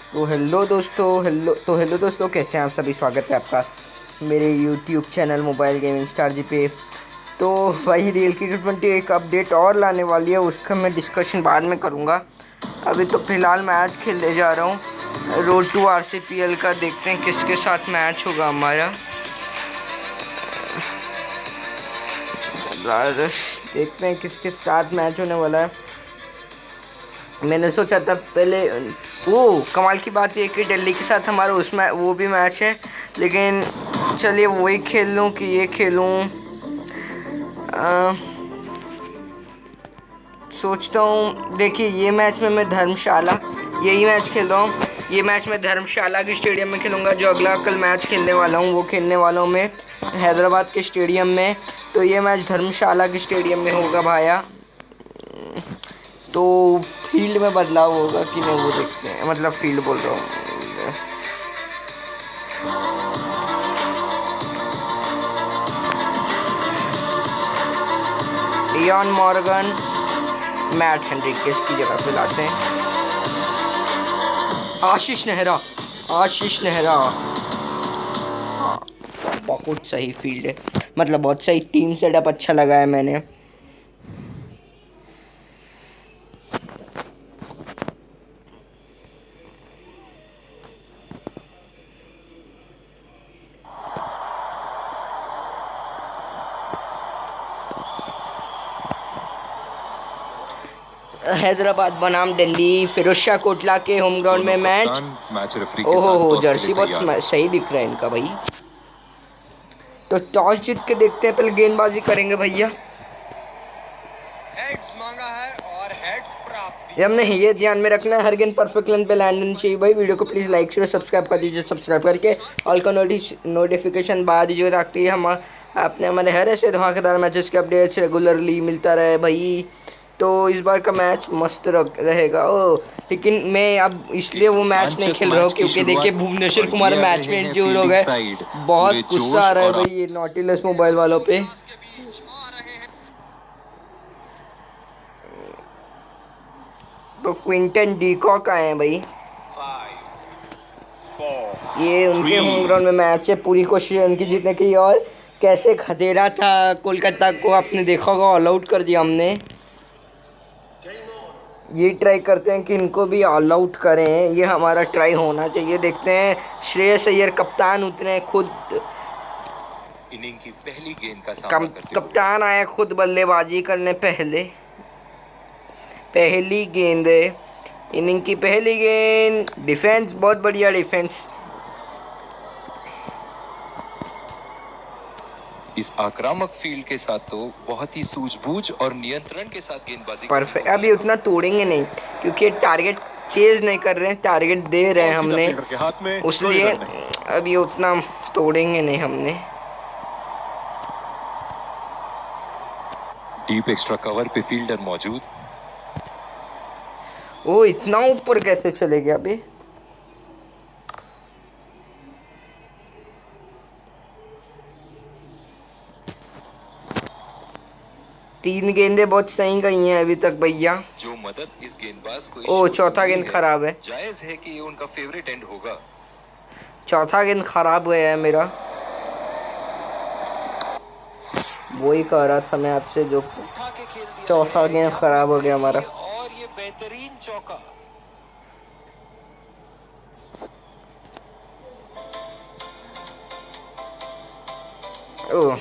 Hello दोस्तों, कैसे हैं आप सभी। स्वागत है आपका मेरे YouTube channel mobile gaming star ji पे। तो भाई रियल क्रिकेट 20 एक अपडेट और लाने वाली है, उसका मैं डिस्कशन बाद में करूँगा। अभी तो फ़िलहाल मैच खेलने जा रहा हूँ रोड टू आरसीपीएल का। देखते हैं किसके साथ मैच होगा हमारा। देखते हैं किसके साथ मैच होने वाला है। मैंने सोचा था पहले, वो कमाल की बात ये कि दिल्ली के साथ हमारा उसमें वो भी मैच है, लेकिन चलिए वही खेल लूँ कि ये खेलूँ। सोचता हूँ, देखिए ये मैच में मैं धर्मशाला, यही मैच खेल रहा हूँ। ये मैच मैं धर्मशाला के स्टेडियम में खेलूँगा। जो अगला कल मैच खेलने वाला हूँ वो खेलने वाला हूँ मैं हैदराबाद के स्टेडियम में। तो ये मैच धर्मशाला के स्टेडियम में होगा भाया। तो फील्ड में बदलाव होगा कि नहीं वो देखते हैं, मतलब फील्ड बोल रहा हूँ। लियोन मॉर्गन, मैट हेनरिकेस की जगह पे लाते हैं। आशीष नेहरा, आशीष नेहरा। हाँ, बहुत सही फील्ड है, मतलब बहुत सही टीम सेटअप अच्छा लगा है मैंने। हैदराबाद बनाम दिल्ली, फिरोज शाह कोटला के होम ग्राउंड में मैच रेफरी के साथ हो, जर्सी बहुत सही दिख रहा है इनका भाई। तो टॉस जीत के देखते हैं, पहले गेंदबाजी करेंगे भैया। हेड्स मांगा है और हेड्स प्राप्त। हमने ये ध्यान में रखना है, हर गेंद परफेक्ट लेंथ पे लैंड होनी चाहिए भाई। वीडियो को प्लीज़ लाइक शेयर सब्सक्राइब कर दीजिए। सब्सक्राइब करके ऑल का नोटिफिकेशन बात दीजिए, ताकि हम आपने हमारे हर ऐसे धमाकेदार मैचेस के अपडेट्स रेगुलरली मिलता रहे भाई। तो इस बार का मैच मस्त रहेगा। ओ लेकिन मैं अब इसलिए वो मैच नहीं खेल रहा हूँ क्योंकि देखिए भुवनेश्वर कुमार मैच में इंजर्ड हो गए। बहुत गुस्सा आ रहा है भाई ये नॉटिलस मोबाइल वालों पे। तो क्विंटन डीकॉक आए हैं भाई। ये उनके होम ग्राउंड में मैच है, पूरी कोशिश है उनकी जीतने की। और कैसे खदेड़ा था कोलकाता को, आपने देखा होगा, ऑल आउट कर दिया हमने। ये ट्राई करते हैं कि इनको भी ऑल आउट करें, ये हमारा ट्राई होना चाहिए। देखते हैं श्रेयस अय्यर कप्तान उतरे खुद, इनिंग की पहली गेंद का सामना करते कप्तान आया खुद बल्लेबाजी करने। पहली गेंद है, इनिंग की पहली गेंद। डिफेंस बहुत बढ़िया डिफेंस। इस आक्रामक फील्ड के साथ तो बहुत ही सूझबूझ और नियंत्रण के साथ गेंदबाजी परफेक्ट। अभी उतना तोड़ेंगे नहीं क्योंकि टारगेट चेज नहीं कर रहे हैं, टारगेट दे रहे हैं हमने, इसलिए अभी उतना तोड़ेंगे नहीं हमने। डीप एक्स्ट्रा कवर पे फील्डर मौजूद। ओ इतना ऊपर कैसे चले गया अभी। तीन गेंदें बहुत सही गई हैं अभी तक भैया। जो मदद इस गेंदबाज को ओ चौथा गेंद खराब है। जायज है कि ये उनका फेवरेट एंड होगा। चौथा गेंद खराब गया है मेरा, वही कह रहा था मैं आपसे, जो चौथा गेंद खराब हो गया हमारा। और ये बेहतरीन चौका। ओह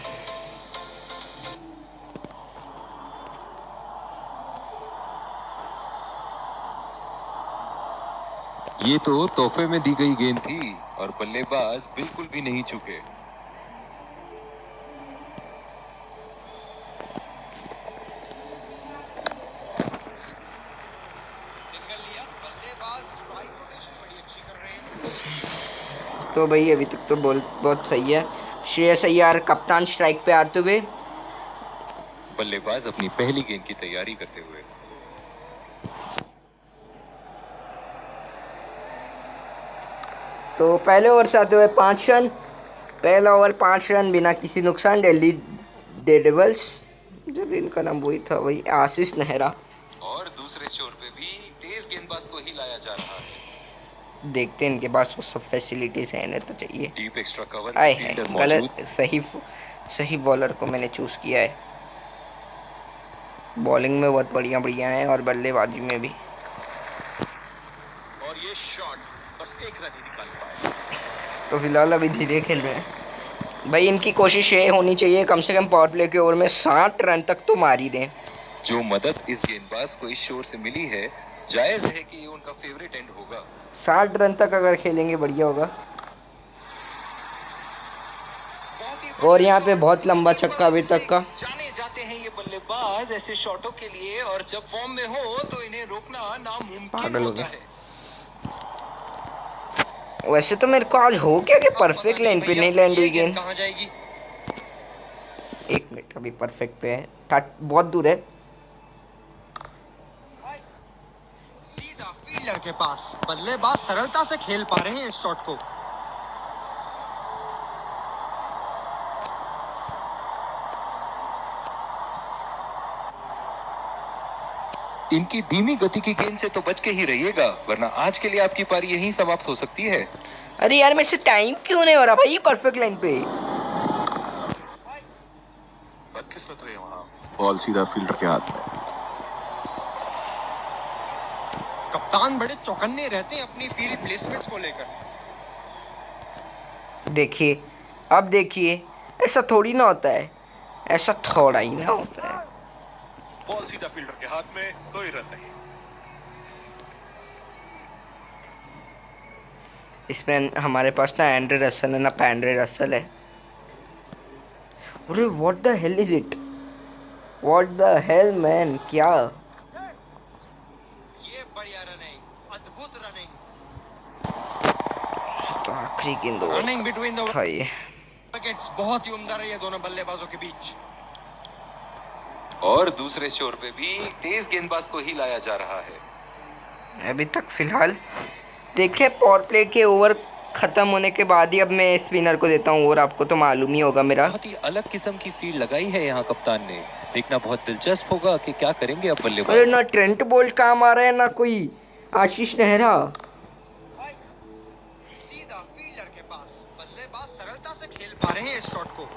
ये तो तोहफे में दी गई गेंद थी और बल्लेबाज बिल्कुल भी नहीं चुके। तो भाई अभी तक तो बहुत सही है। श्रेयस अय्यर कप्तान स्ट्राइक पे आते हुए, बल्लेबाज अपनी पहली गेंद की तैयारी करते हुए। तो पहले ओवर से आते हुए 5 रन। पहला ओवर 5 रन बिना किसी नुकसान। दिल्ली डेयरडेविल्स, जब इनका नाम वही था वही आशीष नेहरा। और दूसरे छोर पे भी तेज गेंदबाज को ही लाया जा रहा है। देखते हैं इनके पास वो सब फैसिलिटीज हैं, इन्हें तो चाहिए। डीप एक्स्ट्रा कवर आए में है फील्डर गलत, मौजूद। सही बॉलर को मैंने चूज़ किया है। बॉलिंग में बहुत बढ़िया बढ़िया है और बल्लेबाजी में भी। और ये शॉट बस एक रन ही निकाल पाए। तो फिलहाल अभी धीरे खेल रहे हैं भाई। इनकी कोशिश ये होनी चाहिए कम से कम पावर प्ले के ओवर में 60 रन तक तो मार ही दें। जो मदद इस गेंदबाज को इस शोर से मिली है, जायज है कि ये उनका फेवरेट एंड होगा। 60 रन तक अगर खेलेंगे बढ़िया होगा। और यहाँ पे बहुत लंबा छक्का अभी तक का। जाने जाते हैं ये बल्लेबाज ऐसे शॉटों के लिए, और जब फॉर्म में हो तो इन्हें रोकना नामुमकिन पागल हो होता गया। है। वैसे तो मेरे को आज हो क्या कि परफेक्ट लाइन पे नहीं लैंड हुई गेंद। कहाँ जाएगी? 1 मिनट, अभी परफेक्ट पे है, बहुत दूर है। सीधा फील्डर के पास, बल्लेबाज सरलता से खेल पा रहे हैं इस शॉट को। इनकी धीमी गति की गेंद से तो बच के ही रहिएगा, वरना आज के लिए आपकी पारी यहीं समाप्त हो सकती है। अरे यार मेरे से टाइम क्यों नहीं हो रहा भाई परफेक्ट लाइन पे। बदकिस्मत रहे वहां, बॉल सीधा फील्डर के हाथ में। कप्तान बड़े चौकन्ने रहते हैं अपनी फील्ड प्लेसमेंट्स को लेकर। देखिए, अब देखिए, ऐसा थोड़ी ना होता है, ऐसा थोड़ा ही ना होता है। बॉल सीधा फील्डर के हाथ में, कोई रन नहीं। इसमें हमारे पास ना एंड्रे रसल है ना पैंड्रे रसल है। अरे what the hell is it, what the hell man, क्या ये बढ़िया रनिंग, अद्भुत रनिंग। तो आखिरी गेंद रनिंग बिटवीन द था ये। विकेट्स बहुत ही उम्दा रही है दोनों बल्लेबाजों के बीच। और दूसरे शोर पे भी तेज गेंदबाज को ही लाया जा रहा है। अभी तक फिलहाल देखिए पावर प्ले के ओवर ख़त्म होने के बाद ही अब मैं स्पिनर को देता हूँ, और आपको तो मालूम ही होगा मेरा। बहुत ही अलग किस्म की फील्ड लगाई है यहाँ कप्तान ने। देखना बहुत दिलचस्प होगा कि क्या करेंगे अब बल्लेबाज। अरे ना ट्रेंट बोल्ट काम आ रहा है ना कोई आशीष नेहरा। सीधा फील्डर के पास, बल्लेबाज सरलता से खेल पा रहे हैं इस शॉट को।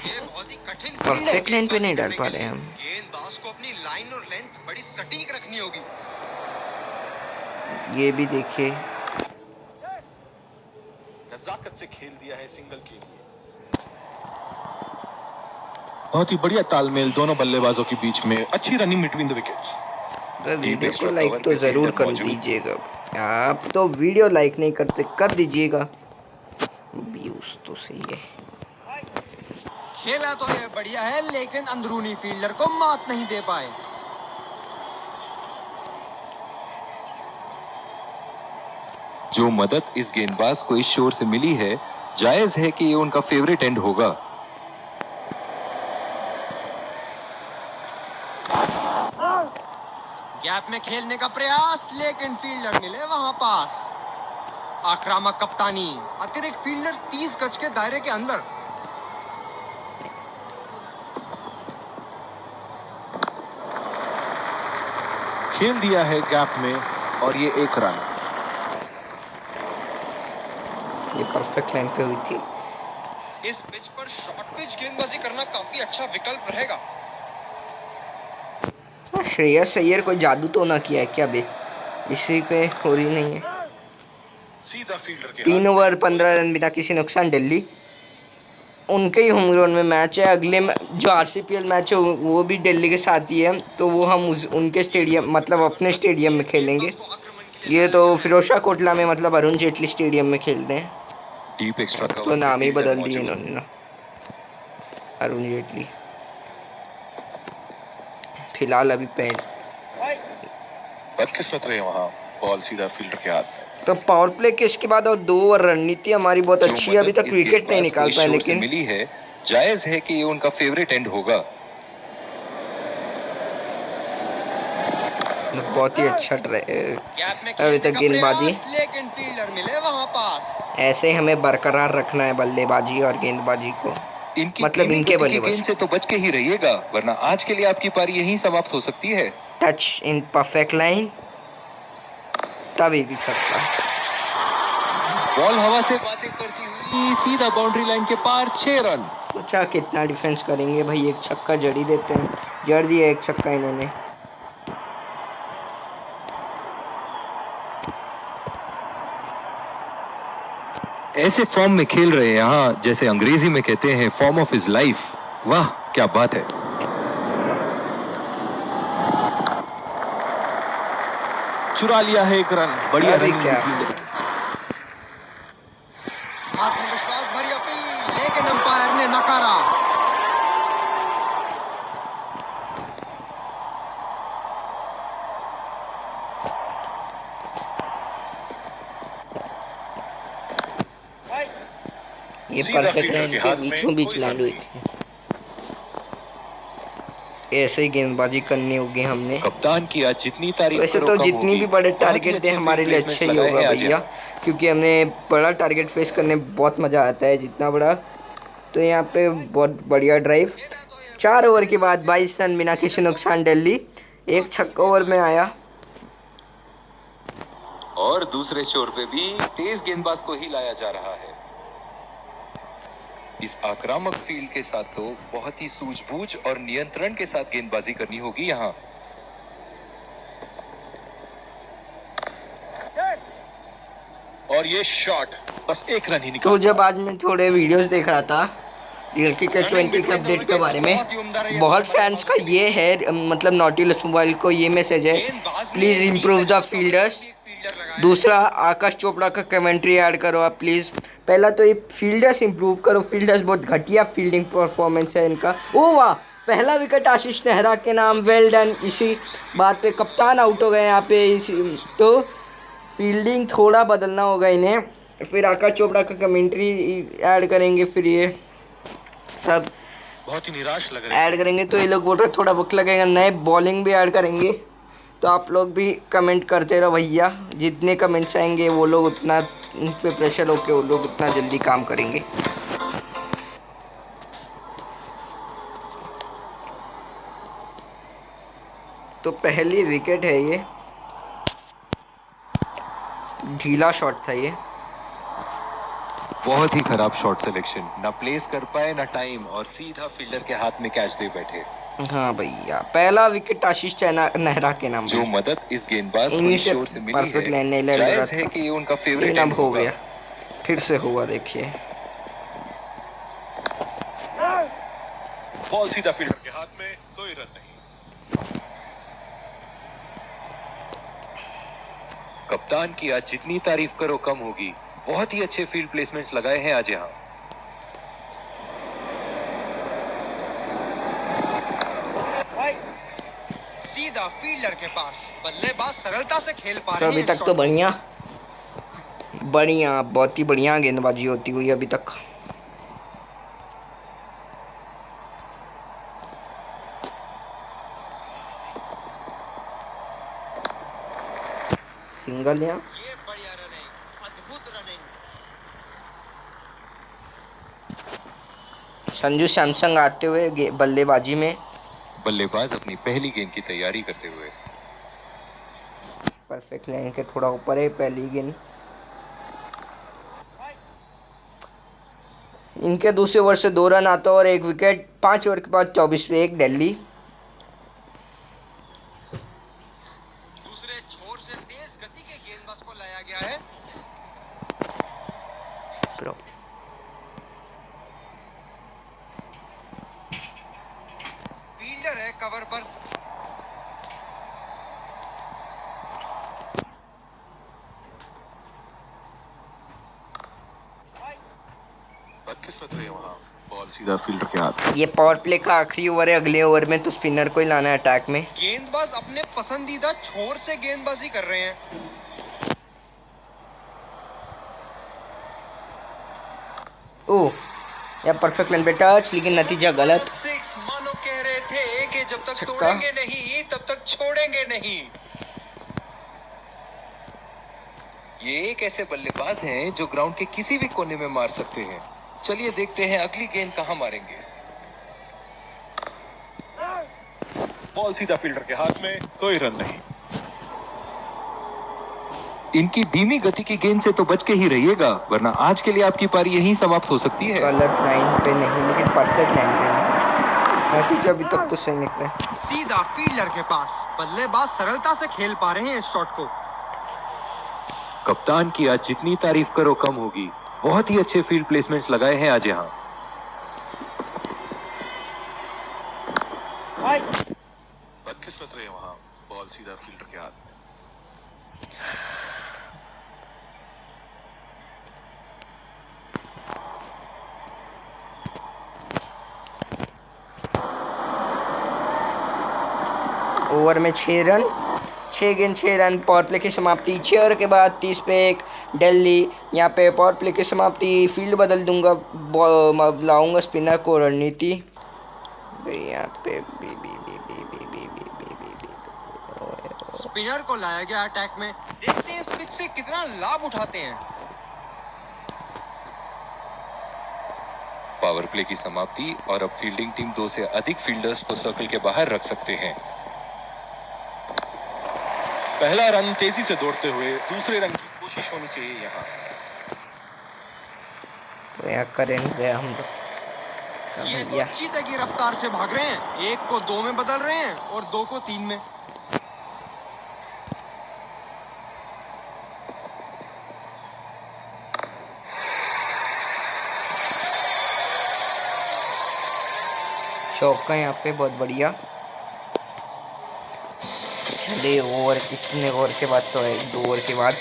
ये बहुत ही कठिन फील्ड है परफेक्ट लाइन पे नहीं डाल गेंदबाजी पा करने रहे के हम। लिए। गेंदबाज को अपनी लाइन और लेंथ बड़ी सटीक रखनी होगी। ये भी देखिए, नजाकत से खेल दिया है सिंगल के लिए। बहुत ही बढ़िया तालमेल दोनों बल्लेबाजों के बीच में, अच्छी running between the wickets. Video को लाइक तो ज़रूर कर दीजिएगा। आप तो वीडियो लाइक नहीं करते, कर दीजिएगा। व्यूज तो सही है। खेला तो ये बढ़िया है, लेकिन अंदरूनी फील्डर को मात नहीं दे पाए। जो मदद इस गेंदबाज को इस शोर से मिली है, जायज है कि ये उनका फेवरेट एंड होगा। गैप में खेलने का प्रयास, लेकिन फील्डर मिले वहां पास। आक्रामक कप्तानी, अतिरिक्त फील्डर 30 गज के दायरे के अंदर। खेल दिया है गैप में, और ये 1 रन। ये परफेक्ट लाइन पे हुई थी। इस पिच पर शॉर्ट पिच गेंदबाजी करना काफी अच्छा विकल्प रहेगा। श्रेयस अय्यर कोई जादू तो ना किया है क्या बे, इसी पे हो रही नहीं है। सीधा फील्डर के 3 ओवर 15 रन बिना किसी नुकसान। दिल्ली उनके ही होम ग्राउंड में मैच है। अगले जो आरसीपीएल मैच है वो भी दिल्ली के साथ ही है, तो वो हम उनके स्टेडियम मतलब अपने स्टेडियम में खेलेंगे। ये तो फिरोजशाह कोटला में मतलब अरुण जेटली स्टेडियम में खेलते हैं, डीप एक्स्ट्रा तो नाम ही बदल दिए इन्होंने ना, अरुण जेटली। फिलहाल अभी पहले बदकिस्मत रहे वहां, बॉल सीधा फील्डर के हाथ में। तो पावर प्ले के इसके बाद और 2 ओवर रणनीति हमारी बहुत अच्छी है। अभी तक विकेट नहीं निकाल पाए, लेकिन मिली है, जायज है कि ये उनका फेवरेट एंड होगा। बहुत ही अच्छा गैप में अभी तक गेंदबाजी, लेकिन फील्डर मिले वहां पास। ऐसे ही हमें बरकरार रखना है बल्लेबाजी और गेंदबाजी को। इनकी मतलब इनके बल्लेबाज गेंद से तो बच के ही रहिएगा, वरना आज के लिए आपकी पारी यहीं समाप्त हो सकती है। टच इन परफेक्ट लाइन, तभी भी छक्का। बॉल हवा से बातें करती हुई सीधा बाउंड्री लाइन के पार 6 रन। अच्छा कितना डिफेंस करेंगे भाई, एक छक्का जड़ ही देते हैं। जड़ दिया एक छक्का इन्होंने। ऐसे फॉर्म में खेल रहे हैं यहाँ, जैसे अंग्रेजी में कहते हैं फॉर्म ऑफ हिज लाइफ। वाह क्या बात है। चुरा लिया है एक रन। बढ़िया अभी रन। क्या आत्मविश्वास भरी अपील, लेकिन अंपायर ने नकारा। ये परफेक्ट लाइन के बीचों बीच लैंड हुई थी। ऐसे ही गेंदबाजी करनी होगी हमने। कप्तान की आज जितनी तारीफ वैसे करो तो कम जितनी होगी। भी बड़े बहुत ही टारगेट दे अच्छे हमारे लिए placements अच्छा ही लगाए होगा हैं आज भैया, यहाँ। क्योंकि हमें बड़ा टारगेट फेस करने में बहुत मज़ा आता है, जितना बड़ा। तो यहाँ पे बहुत बढ़िया ड्राइव। 4 ओवर के बाद 22 रन बिना किसी नुकसान दिल्ली। एक छक्का ओवर में आया। और दूसरे छोर पे भी तेज गेंदबाज को ही लाया जा रहा है। इस आक्रामक फील्ड के साथ तो बहुत ही सूझबूझ और नियंत्रण के साथ गेंदबाजी करनी होगी यहाँ। और ये शॉट बस एक रन ही निकला। तो जब आज मैं थोड़े वीडियोस देख रहा था रियल क्रिकेट 20 के अपडेट के बारे में, बहुत फैंस का ये है, मतलब नॉटिलस मोबाइल को ये मैसेज है, प्लीज़ इम्प्रूव द फील्डर्स। दूसरा, आकाश चोपड़ा का कमेंट्री ऐड करो आप प्लीज़। पहला तो ये फील्डर्स इम्प्रूव करो, फील्डर्स बहुत घटिया फील्डिंग परफॉर्मेंस है इनका। ओ वाह, पहला विकेट आशीष नेहरा के नाम, वेल डन। इसी बात पे कप्तान आउट हो गए यहाँ पे। तो फील्डिंग थोड़ा बदलना होगा इन्हें। फिर आकाश चोपड़ा का कमेंट्री ऐड करेंगे, फिर ये सब बहुत ही निराश लग रहा है। ऐड करेंगे। तो ये लोग बोल रहे थोड़ा वक्त लगेगा, नए बॉलिंग भी ऐड करेंगे। तो आप लोग भी कमेंट करते रहो भैया, जितने कमेंट्स आएंगे वो लोग उतना उन पे प्रेशर होके वो लोग उतना जल्दी काम करेंगे। तो पहली विकेट है ये, ढीला शॉट था ये। बहुत ही खराब शॉट सिलेक्शन, ना प्लेस कर पाए ना टाइम, और सीधा फील्डर के हाथ में कैच दे बैठे। हाँ भैया, पहला विकेट आशीष नेहरा के नाम। जो मदद इस गेंदबाज को इन्हीं इस से शोर से मिली परफेक्ट है, लाइन नहीं लग रहा जायज है था, कि ये उनका फेवरेट लेकिन अब एंड हो होगा। गया, फिर से हुआ। देखिए बॉल सीधा फील्डर के हाथ में, कोई रन नहीं। कप्तान की आज जितनी तारीफ करो कम होगी। बहुत ही अच्छे फील्ड प्लेसमेंट्स लगाए हैं आज यहाँ। सीधा फील्डर के पास, बल्लेबाज सरलता से खेल पा तो रहे अभी हैं। तक तो बढ़िया बढ़िया, बहुत ही बढ़िया गेंदबाजी होती हुई अभी तक। सिंगल यहाँ, ये बढ़िया रनिंग, अद्भुत रनिंग। संजू सैमसंग आते हुए बल्लेबाजी में। बल्लेबाज अपनी पहली गेंद की तैयारी करते हुए। परफेक्ट लाइन के थोड़ा ऊपर है पहली गेंद। इनके दूसरे ओवर से 2 रन आता और 1 विकेट। 5 ओवर के बाद 24 पे 1 दिल्ली। दूसरे छोर से तेज गति के गेंदबाज को लाया गया है। प्रो फील्डर है कवर पर। बदकिस्मत रही वहाँ, बॉल सीधा फील्डर के हाथ। ये पावर प्ले का आखिरी ओवर है, अगले ओवर में तो स्पिनर को ही लाना है अटैक में। गेंदबाज अपने पसंदीदा छोर से गेंदबाजी कर रहे हैं। ओह, या परफेक्ट लाइन पे टच, लेकिन नतीजा गलत। 6 मानो कह रहे थे कि जब तक छक्का। तोड़ेंगे नहीं तब तक छोड़ेंगे नहीं। ये एक ऐसे बल्लेबाज हैं जो ग्राउंड के किसी भी कोने में मार सकते हैं। चलिए देखते हैं अगली गेंद कहां मारेंगे। बॉल सीधा फील्डर के हाथ में, कोई रन नहीं। इनकी धीमी गति की गेंद से तो बच के ही रहिएगा, वरना आज के लिए आपकी पारी यहीं समाप्त हो सकती है। गलत लाइन पे नहीं, लेकिन परफेक्ट लाइन पे नहीं। नतीजा अभी तक तो सही निकला। सीधा फील्डर के पास। बल्लेबाज सरलता से खेल पा रहे हैं इस शॉट को। कप्तान की आज जितनी तारीफ करो कम होगी। बहुत ही अच्छे फील्ड प्लेसमेंट्स लगाए हैं आज यहाँ। बदकिस्मत रहे वहां, बॉल सीधा फील्डर के हाथ में। ओवर में 6 रन, 6 गेंद 6 रन। पावर प्ले की समाप्ति 6 ओवर के बाद 30 पे 1 दिल्ली। यहाँ पे पावर प्ले की समाप्ति। फील्ड बदल दूंगा, लाऊंगा स्पिनर को रणनीति। यहाँ पे स्पिनर को लाया गया अटैक में। देखते हैं इस पिच से कितना लाभ उठाते हैं। पावर प्ले की समाप्ति और अब फील्डिंग टीम 2 से अधिक फील्डर्स को सर्कल के बाहर रख सकते हैं। पहला रन तेजी से दौड़ते हुए दूसरे रन की कोशिश होनी चाहिए यहाँ। तो यहाँ करेंगे हम लोग। ये तो चीते की रफ्तार से भाग रहे हैं। 1 को 2 में बदल रहे हैं और 2 को 3 में। चौका यहाँ पे बहुत बढ़िया। चलिए ओवर, इतने ओवर के बाद तो है, 2 ओवर के बाद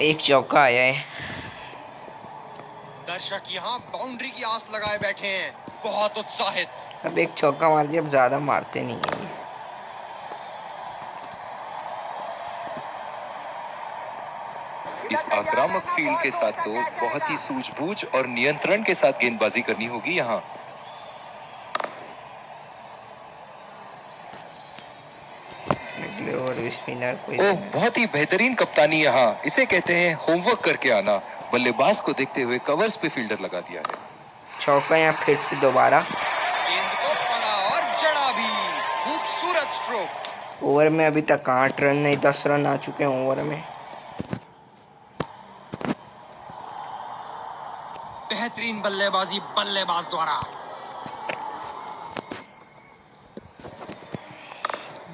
1 चौका आया है। दर्शक यहाँ बाउंड्री की आस लगाए बैठे हैं, बहुत उत्साहित। अब 1 चौका मार दिया, अब ज्यादा मारते नहीं है। इस आक्रामक फील्ड के साथ तो बहुत ही सूझबूझ और नियंत्रण के साथ गेंदबाजी करनी होगी यहाँ। और स्पिनर कोई बहुत ही बेहतरीन कप्तानी यहाँ। इसे कहते हैं होमवर्क करके आना। बल्लेबाज को देखते हुए कवर्स पे फील्डर लगा दिया है। चौका यहाँ फिर से दोबारा। गेंद को पड़ा और जड़ा भी। खूबसूरत स्ट्रोक। ओवर में अभी तक 8 रन नहीं, 10 रन आ चुके हैं ओवर में। बेहतरीन बल्लेबाजी बल्लेबाज द्वारा।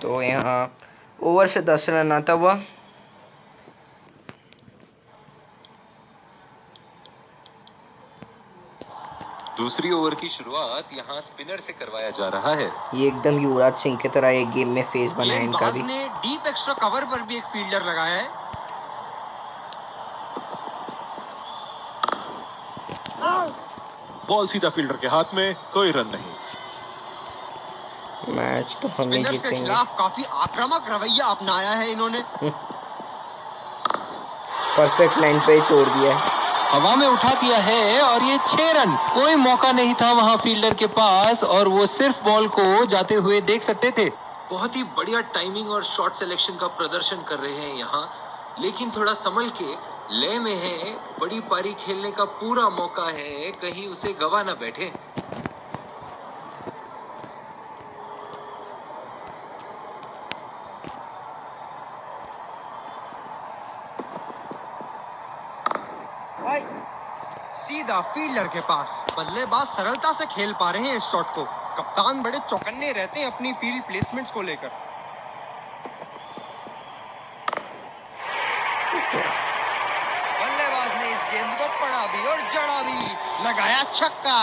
तो यहाँ ओवर से 10 रन आता हुआ। दूसरी ओवर की शुरुआत यहाँ स्पिनर से करवाया जा रहा है। ये एकदम युवराज सिंह की तरह एक गेम में फेस बनाया इनका भी। ने डीप एक्स्ट्रा कवर पर भी एक फील्डर लगाया है। बॉल सीधा फील्डर के हाथ में, कोई रन नहीं। मैच तो हम ही स्पिनर्स के जीतेंगे। खिलाफ काफी आक्रामक रवैया अपनाया है इन्होंने। परफेक्ट लाइन पे ही तोड़ दिया है। हवा में उठा दिया है और ये 6 रन। कोई मौका नहीं था वहां फील्डर के पास और वो सिर्फ बॉल को जाते हुए देख सकते थे। बहुत ही बढ़िया टाइमिंग और शॉट सिलेक्शन का प्रदर्शन कर रहे हैं यहाँ, लेकिन थोड़ा संभल के लय में है। बड़ी पारी खेलने का पूरा मौका है, कहीं उसे गवा ना बैठे। सीधा फील्डर के पास। बल्लेबाज सरलता से खेल पा रहे हैं इस शॉट को। कप्तान बड़े चौकन्ने रहते हैं अपनी फील्ड प्लेसमेंट्स को लेकर। बल्लेबाज ने इस गेंद को पड़ा भी और जड़ा भी। लगाया छक्का।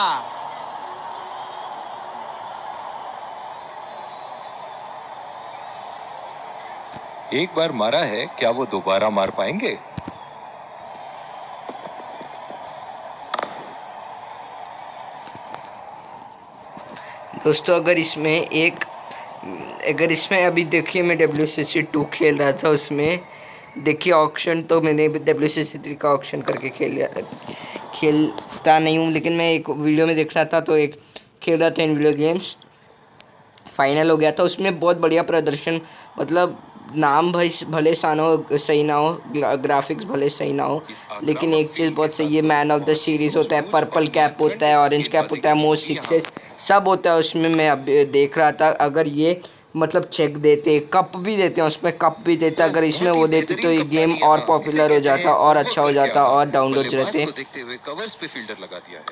एक बार मारा है, क्या वो दोबारा मार पाएंगे? दोस्तों अगर इसमें अभी देखिए, मैं WCC2 खेल रहा था, उसमें देखिए ऑक्शन, तो मैंने WCC3 का ऑक्शन करके खेलता नहीं हूँ, लेकिन मैं एक वीडियो में देख रहा था, तो एक खेल रहा था इन वीडियो गेम्स। फाइनल हो गया था, उसमें बहुत बढ़िया प्रदर्शन, मतलब नाम भाई भले सही ना हो, ग्राफिक्स भले सही ना हो, लेकिन एक चीज़ बहुत सही है, मैन ऑफ द सीरीज़ होता है, पर्पल कैप होता है, ऑरेंज कैप होता है, मोस्ट सिक्सेस सब होता है उसमें। मैं अब देख रहा था, अगर ये मतलब चेक देते, कप भी देते हैं, उसमें कप भी देते। अगर इसमें वो देते तो ये गेम और पॉपुलर हो जाता और अच्छा हो जाता और डाउनलोड्स रहते। देखते हुए कवर्स पे फील्डर लगा दिया है।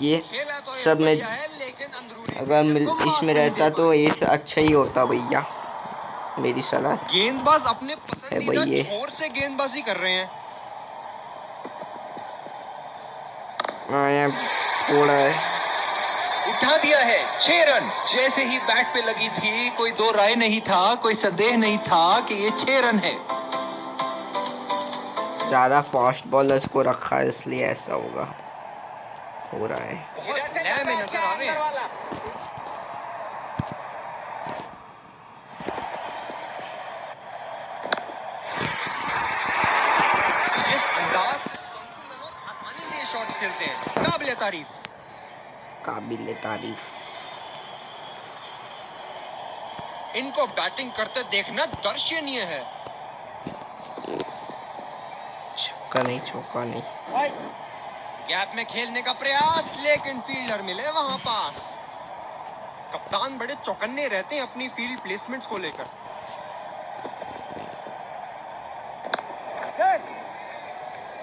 ये खेला तो सब में बढ़िया है, लेकिन अंदरूनी अगर फील्डर को मात इसमें नहीं रहता दे तो पाए। ये अच्छा ही होता भैया, मेरी सलाह गेंदबाज अपने है पसंदीदा भाई ये। छोर से गेंदबाजी कर रहे हैं। थोड़ा है, उठा दिया है 6 रन। जैसे ही बैट पे लगी थी कोई दो राय नहीं था, कोई संदेह नहीं था कि ये 6 रन है। ज़्यादा फास्ट बॉलर्स को रखा है इसलिए ऐसा होगा, हो रहा है। बहुत लय में नजर आ रहे हैं। जिस अंदाज से संतुलन और आसानी से ये शॉट्स खेलते हैं, काबिले तारीफ। काबिल तारीफ। इनको बैटिंग करते देखना दर्शनीय है। छक्का नहीं, चौका नहीं। गैप में खेलने का प्रयास, लेकिन फील्डर मिले वहां पास। कप्तान बड़े चौकन्ने रहते हैं अपनी फील्ड प्लेसमेंट्स को लेकर।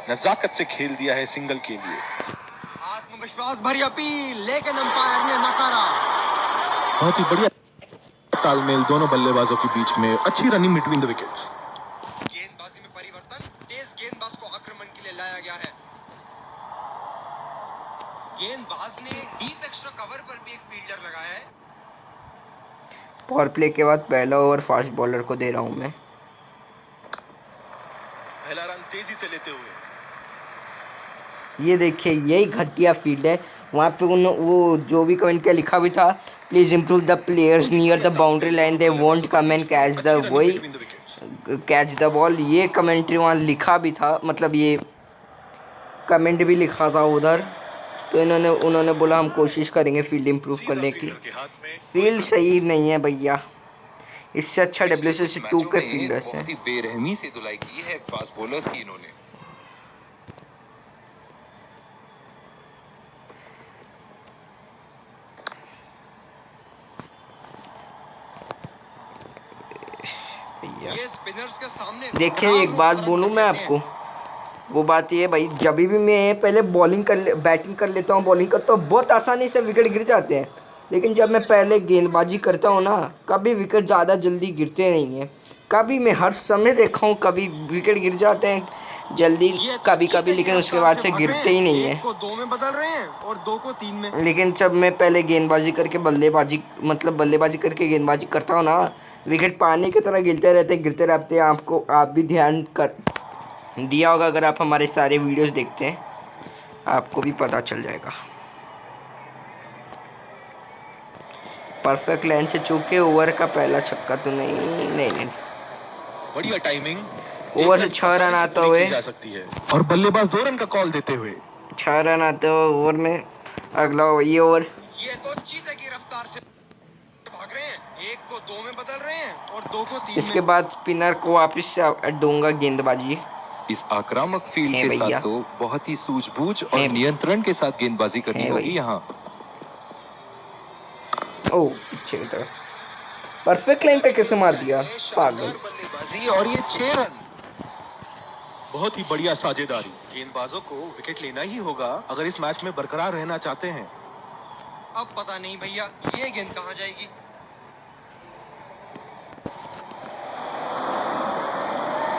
नजाकत से खेल दिया है सिंगल के लिए। आत्मविश्वास भरी अपील, लेकिन अंपायर ने नकारा। बहुत ही बढ़िया तालमेल दोनों बल्लेबाजों के बीच में, अच्छी रनिंग बिटवीन द विकेट्स। गेंदबाजी में परिवर्तन, तेज गेंदबाज को आक्रमण के लिए लाया गया है। गेंदबाज ने डीप एक्स्ट्रा कवर पर भी एक फील्डर लगाया है। पावर प्ले के बाद पहला ओवर फास्ट बॉलर को दे रहा हूँ मैं। पहला रन तेजी से लेते हुए ये देखिए, यही घटिया फील्ड है। वहाँ पे वो जो भी कमेंट किया लिखा भी था, please improve the players near the boundary line, they won't come and catch the, वही कैच द बॉल। ये कमेंट्री वहाँ लिखा भी था, मतलब ये कमेंट भी लिखा था उधर। तो उन्होंने बोला हम कोशिश करेंगे फील्ड इम्प्रूव करने की। फील्ड सही नहीं है भैया, इससे अच्छा WCC2 के फील्डर्स हैं। बहुत ही बेरहमी से धुलाई की है फास्ट बॉलर्स की इन्होंने। भैया ये स्पिनर्स के सामने देखिए, एक बात बोलूँ मैं आपको, वो बात ये है भाई, जब भी मैं पहले बैटिंग कर लेता हूँ, बॉलिंग करता हूँ, बहुत आसानी से विकेट गिर जाते हैं। लेकिन जब मैं पहले गेंदबाजी करता हूँ ना, कभी विकेट ज़्यादा जल्दी गिरते नहीं हैं। कभी मैं हर समय देखा हूँ, कभी विकेट गिर जाते हैं जल्दी, कभी कभी, लेकिन उसके बाद से गिरते ही नहीं एक को है। 2 में बदल रहे हैं और 2 को 3 में। लेकिन जब मैं पहले गेंदबाजी करके बल्लेबाजी करके गेंदबाजी करता हूँ ना, विकेट पानी की तरह गिरते रहते हैं। आप भी ध्यान कर दिया होगा, अगर आप हमारे सारे वीडियोस देखते हैं आपको भी पता चल जाएगा। परफेक्ट लाइन से चूके ओवर का पहला छक्का तो नहीं। बढ़िया टाइमिंग, ओवर से 6 रन आते हुए जा सकती है और बल्लेबाज 2 रन का कॉल देते हुए 6 रन आते हुए ओवर में अगला ये ओवर। ये तो चीते की रफ्तार से भाग रहे हैं, एक को 2 में बदल रहे हैं और 2 को 3 इसके में। बाद स्पिनर को वापस से दूंगा गेंदबाजी। इस आक्रामक फील्ड है के भैया। साथ तो बहुत ही सूझबूझ और है। नियंत्रण के साथ गेंदबाजी करनी है होगी भैया। यहाँ। ओ पीछे की तरफ, परफेक्ट लाइन पे कैसे मार दिया पागल। बल्लेबाजी और ये 6 रन। बहुत ही बढ़िया साझेदारी। गेंदबाजों को विकेट लेना ही होगा अगर इस मैच में बरकरार रहना चाहते हैं। अब पता नहीं भैया ये गेंद कहाँ जाएगी।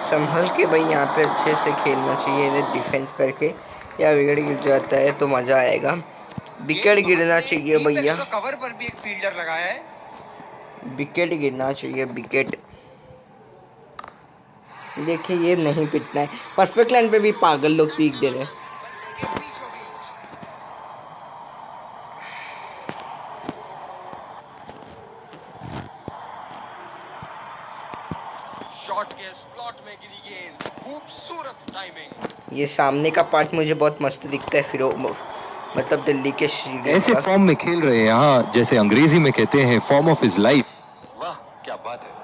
संभल के भाई, यहाँ पे अच्छे से खेलना चाहिए इन्हें डिफेंस करके, या विकेट गिर जाता है तो मज़ा आएगा। विकेट गिरना चाहिए भैया, कवर पर भी एक फील्डर लगाया है। विकेट गिरना चाहिए, विकेट। देखिए ये नहीं पिटना है, परफेक्ट लाइन पे भी पागल लोग पीक दे रहे हैं। बल्ले के बीचों बीच। शॉट के स्लॉट में गिरी गेंद, खूबसूरत टाइमिंग। ये सामने का पार्ट मुझे बहुत मस्त दिखता है, फिर मतलब दिल्ली के ऐसे फॉर्म में खेल रहे हैं यहाँ, जैसे अंग्रेजी में कहते हैं फॉर्म ऑफ हिज लाइफ। वाह क्या बात है।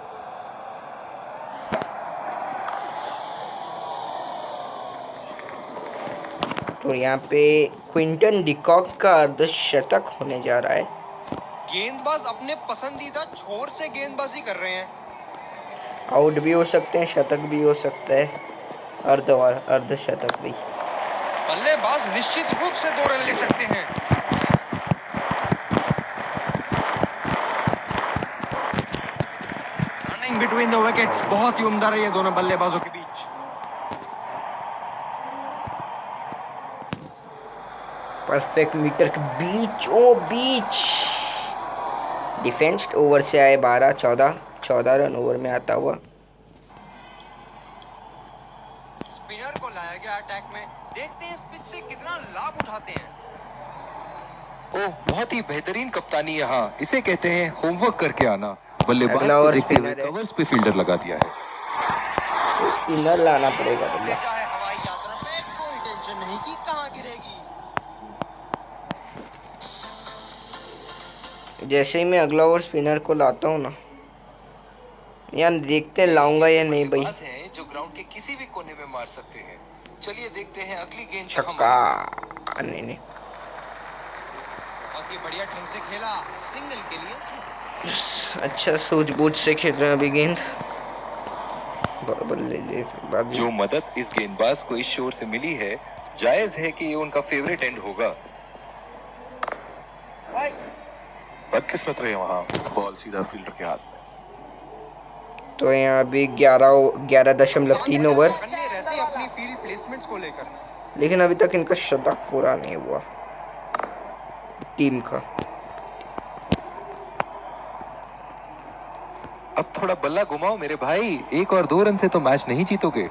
तो यहाँ पे क्विंटन डिकॉक का अर्धशतक होने जा रहा है। गेंदबाज अपने पसंदीदा छोर से गेंदबाजी कर रहे हैं। आउट भी हो सकते हैं, शतक भी हो सकता है, अर्धशतक भी। बल्लेबाज निश्चित रूप से 2 रन ले सकते हैं। रनिंग बिटवीन द विकेट्स बहुत ही उम्दा रही है दोनों बल्लेबाजों के बीच। परफेक्ट मीटर के बीच, ओ बीच। डिफेंस ओवर से आए 14 रन ओवर में आता हुआ। स्पिनर को लाया गया अटैक में, देखते हैं इस पिच से कितना लाभ उठाते हैं। ओह, बहुत ही बेहतरीन कप्तानी यहाँ। इसे कहते हैं होमवर्क करके आना। बल्लेबाज अगला को ओवर देखते हुए स्पिनर है। कवर्स पे फील्डर लगा दिया है। स्पिनर लाना पड़ेगा भैया। भेजा है हवाई यात्रा पे, कोई टेंशन नहीं कि कहां गिरेगी। जैसे ही मैं अगला ओवर स्पिनर को लाता हूँ ना, यार देखते हैं लाऊंगा या नहीं भाई। बल्लेबाज हैं जो ग्राउंड के किसी भी कोने में मार सकते हैं। चलिए देखते हैं अगली गेंद कहाँ छक्का। मारेंगे। नहीं, बहुत ही बढ़िया ढंग से खेला, सिंगल के लिए। अच्छा सूझबूझ से खेल रहे हैं अभी गेंद। बल्लेबाजी। जो मदद इस गेंदबाज को इस शोर से मिली है, जायज है कि ये उनका फेवरेट एंड होगा। बदकिस्मत रहे वहां, बॉल सीधा फील्डर के हाथ में। तो यहाँ अभी 11.3 ओवर, चौकन्ने रहते हैं अपनी फील्ड प्लेसमेंट्स को लेकर। लेकिन अभी तक इनका शतक पूरा नहीं हुआ टीम का। अब थोड़ा बल्ला घुमाओ मेरे भाई, 1 और 2 रन से तो मैच नहीं जीतोगे।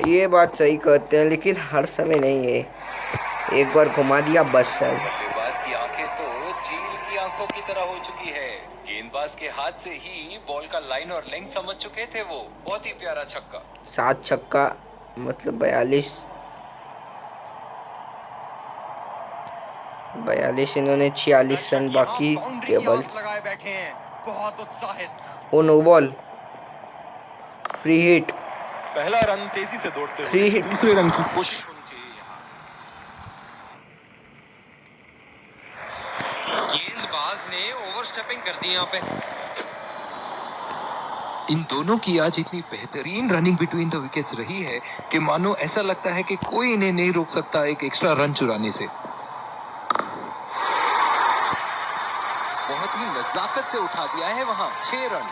ये बात सही कहते हैं, लेकिन हर समय नहीं है। एक बार घुमा दिया बस है। बल्लेबाज की आंखें तो चील की आंखों की तरह हो चुकी है। गेंदबाज के हाथ से ही बॉल का लाइन और लेंथ समझ चुके थे वो। बहुत ही प्यारा छक्का। 7 छक्का मतलब 42 इन्होंने 46 रन बाकी टेबल। लगाए बैठे हैं, बहुत उत्साहित। Oh no ball, free hit, पहला रन तेजी से दौड़ते फ्री हुए हिट। दूसरे रन की कोशिश होनी चाहिए यहाँ। गेंदबाज ने ओवरस्टेपिंग कर दी यहाँ पे। इन दोनों की आज इतनी बेहतरीन रनिंग बिटवीन द विकेट्स रही है कि मानो ऐसा लगता है कि कोई इन्हें नहीं रोक सकता एक एक्स्ट्रा रन चुराने से। बहुत ही नजाकत से उठा दिया है वहां 6 रन।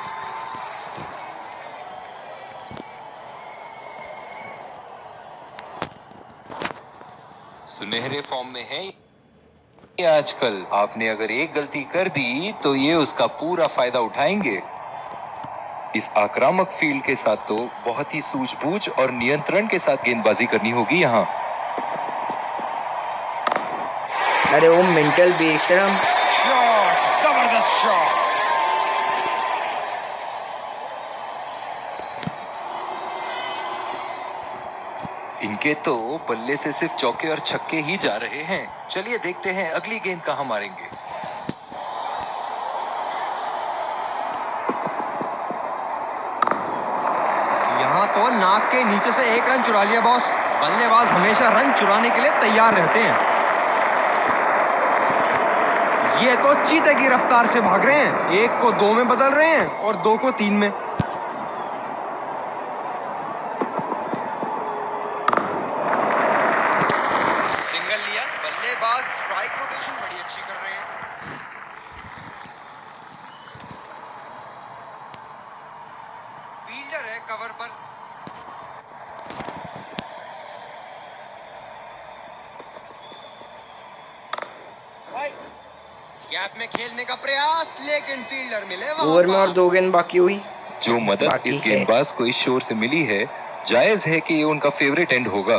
सुनहरे फॉर्म में है ये आजकल। आपने अगर एक गलती कर दी तो ये उसका पूरा फायदा उठाएंगे। इस आक्रामक फील्ड के साथ तो बहुत ही सूझबूझ और नियंत्रण के साथ गेंदबाजी करनी होगी यहाँ। अरे वो मेंटल बेशरम। शॉट, जबरदस्त शॉट। इनके तो बल्ले से सिर्फ चौके और छक्के ही जा रहे हैं। चलिए देखते हैं अगली गेंद कहां मारेंगे। यहाँ तो नाक के नीचे से 1 रन चुरा लिया बॉस। बल्लेबाज हमेशा रन चुराने के लिए तैयार रहते हैं। ये तो चीते की रफ्तार से भाग रहे हैं। 1 को 2 में बदल रहे हैं और 2 को 3 में। सिंगल लिया। बल्लेबाज स्ट्राइक रोटेशन बड़ी अच्छी कर रहे हैं। फील्डर है कवर पर। गैप में खेलने का प्रयास, लेकिन फील्डर मिले वहां ओवर में और पास। 2 गेंद बाकी हुई। जो मदद बाकी इस है। गेंदबाज को इस शोर से मिली है, जायज है कि ये उनका फेवरेट एंड होगा।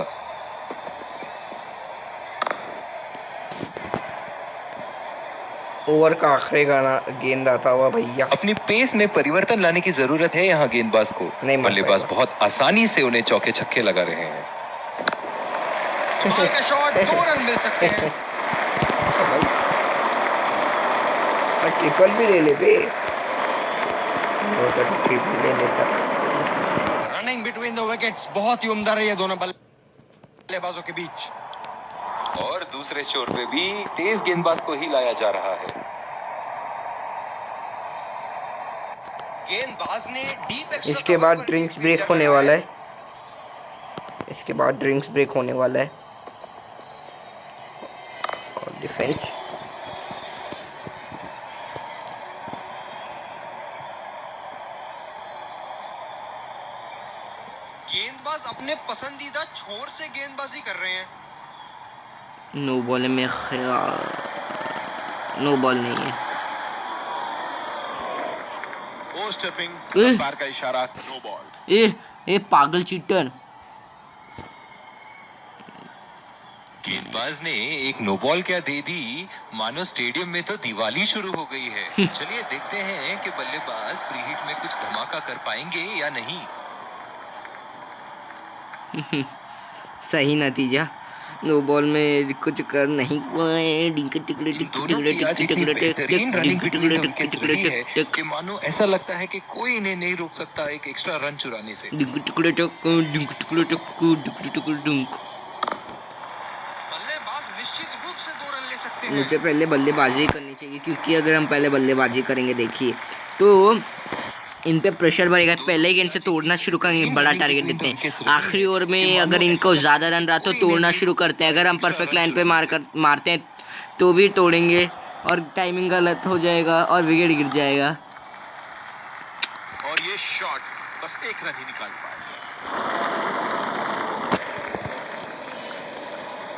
ओवर का आखिरी गाना गेंद आता हुआ भैया। अपनी पेस में परिवर्तन लाने की जरूरत है यहाँ गेंदबाज को। नहीं मार बल्लेबाज पाएगा। बहुत आसानी से उन्हें चौके छक्के लगा रहे हैं। कमाल का शॉट, 2 रन मिल सकते हैं। और ट्रिपल भी ले ले बे। वो तो ट्रिपल ले लेता। रनिंग बिटवीन द विकेट्स बहुत ही उम्दा रही है दोनों बल्लेबाजों के बीच। और दूसरे शोर पे भी तेज गेंदबाज को ही लाया जा रहा है। गेंदबाज ने डीप एक्स्ट्रा इसके कवर बाद पर ड्रिंक्स एक ब्रेक फील्डर होने लगाया वाला है। इसके बाद ड्रिंक्स ब्रेक होने वाला है। और डिफेंस गेंदबाज अपने पसंदीदा छोर से गेंदबाजी कर रहे हैं। नो बॉल में नो बॉल नहीं है। ओ स्टेपिंग, ए? अंपायर का इशारा, नो बॉल। ए पागल चीटर। गेंदबाज ने एक नो बॉल क्या दे दी, मानो स्टेडियम में तो दिवाली शुरू हो गई है। चलिए देखते हैं कि बल्लेबाज फ्री हिट में कुछ धमाका कर पाएंगे या नहीं। सही नतीजा। नो बॉल में कुछ कर नहीं पाए। इन दोनों की आज इतनी बेहतरीन रनिंग बिटवीन द विकेट्स रही है कि मानो ऐसा लगता है कि कोई इन्हें नहीं रोक सकता एक एक्स्ट्रा रन चुराने से। बल्लेबाज निश्चित रूप से 2 रन ले सकते हैं। मुझे पहले बल्लेबाजी ही करनी चाहिए, क्योंकि अगर हम पहले बल्लेबाजी करेंगे, देखिए तो इन पे प्रेशर बढ़ेगा। पहले ही गेंद से तोड़ना शुरू करेंगे, बड़ा टारगेट देते हैं। आखिरी ओवर में अगर इनको ज़्यादा रन रहा तो तोड़ना शुरू करते हैं। अगर हम परफेक्ट लाइन पे मारते हैं तो भी तोड़ेंगे, और टाइमिंग गलत हो जाएगा और विकेट गिर जाएगा। और ये शॉट बस 1 रन ही निकाल पाए।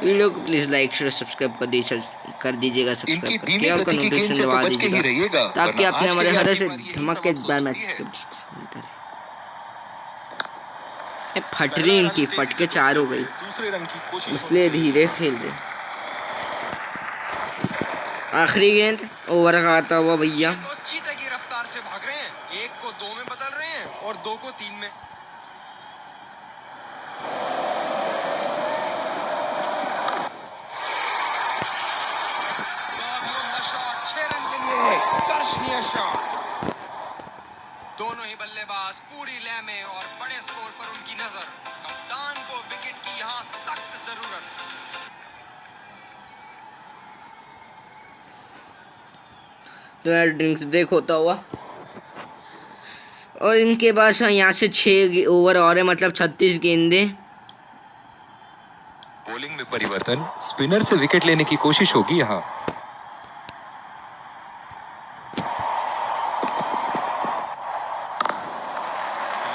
वीडियो को प्लीज लाइक शेयर सब्सक्राइब कर दीजिएगा। इनकी सब्सक्राइब धीमी करके आपका गति की गेंद नोटिफिकेशन से तो दबा बच के ही रहिएगा, दीजिएगा, ताकि वरना आपने आज हमारे के हर लिए ऐसे आपकी बारी यही धमाकेदार समाप्त हो मैच सकती है। मिलता रहे। फट रही इनकी, फट के 4 हो गई, दूसरे रन की कोशिश इसलिए धीरे खेल रहे। आखिरी गेंद, ओवर का आता हुआ भैया। तो चीते की रफ्तार से भाग रहे हैं। 1 को 2 में बदल रहे हैं और 2 को 3 में। शॉट 6 रन के लिए दर्शनीय शॉट। दोनों ही बल्लेबाज पूरी लय में और बड़े स्कोर पर उनकी नजर। कप्तान को विकेट की यहाँ सख्त जरूरत। तो यार ड्रिंक्स ब्रेक होता हुआ, और इनके पास यहाँ से 6 ओवर और है, मतलब 36 गेंदें। बॉलिंग में परिवर्तन, स्पिनर से विकेट लेने की कोशिश होगी यहाँ।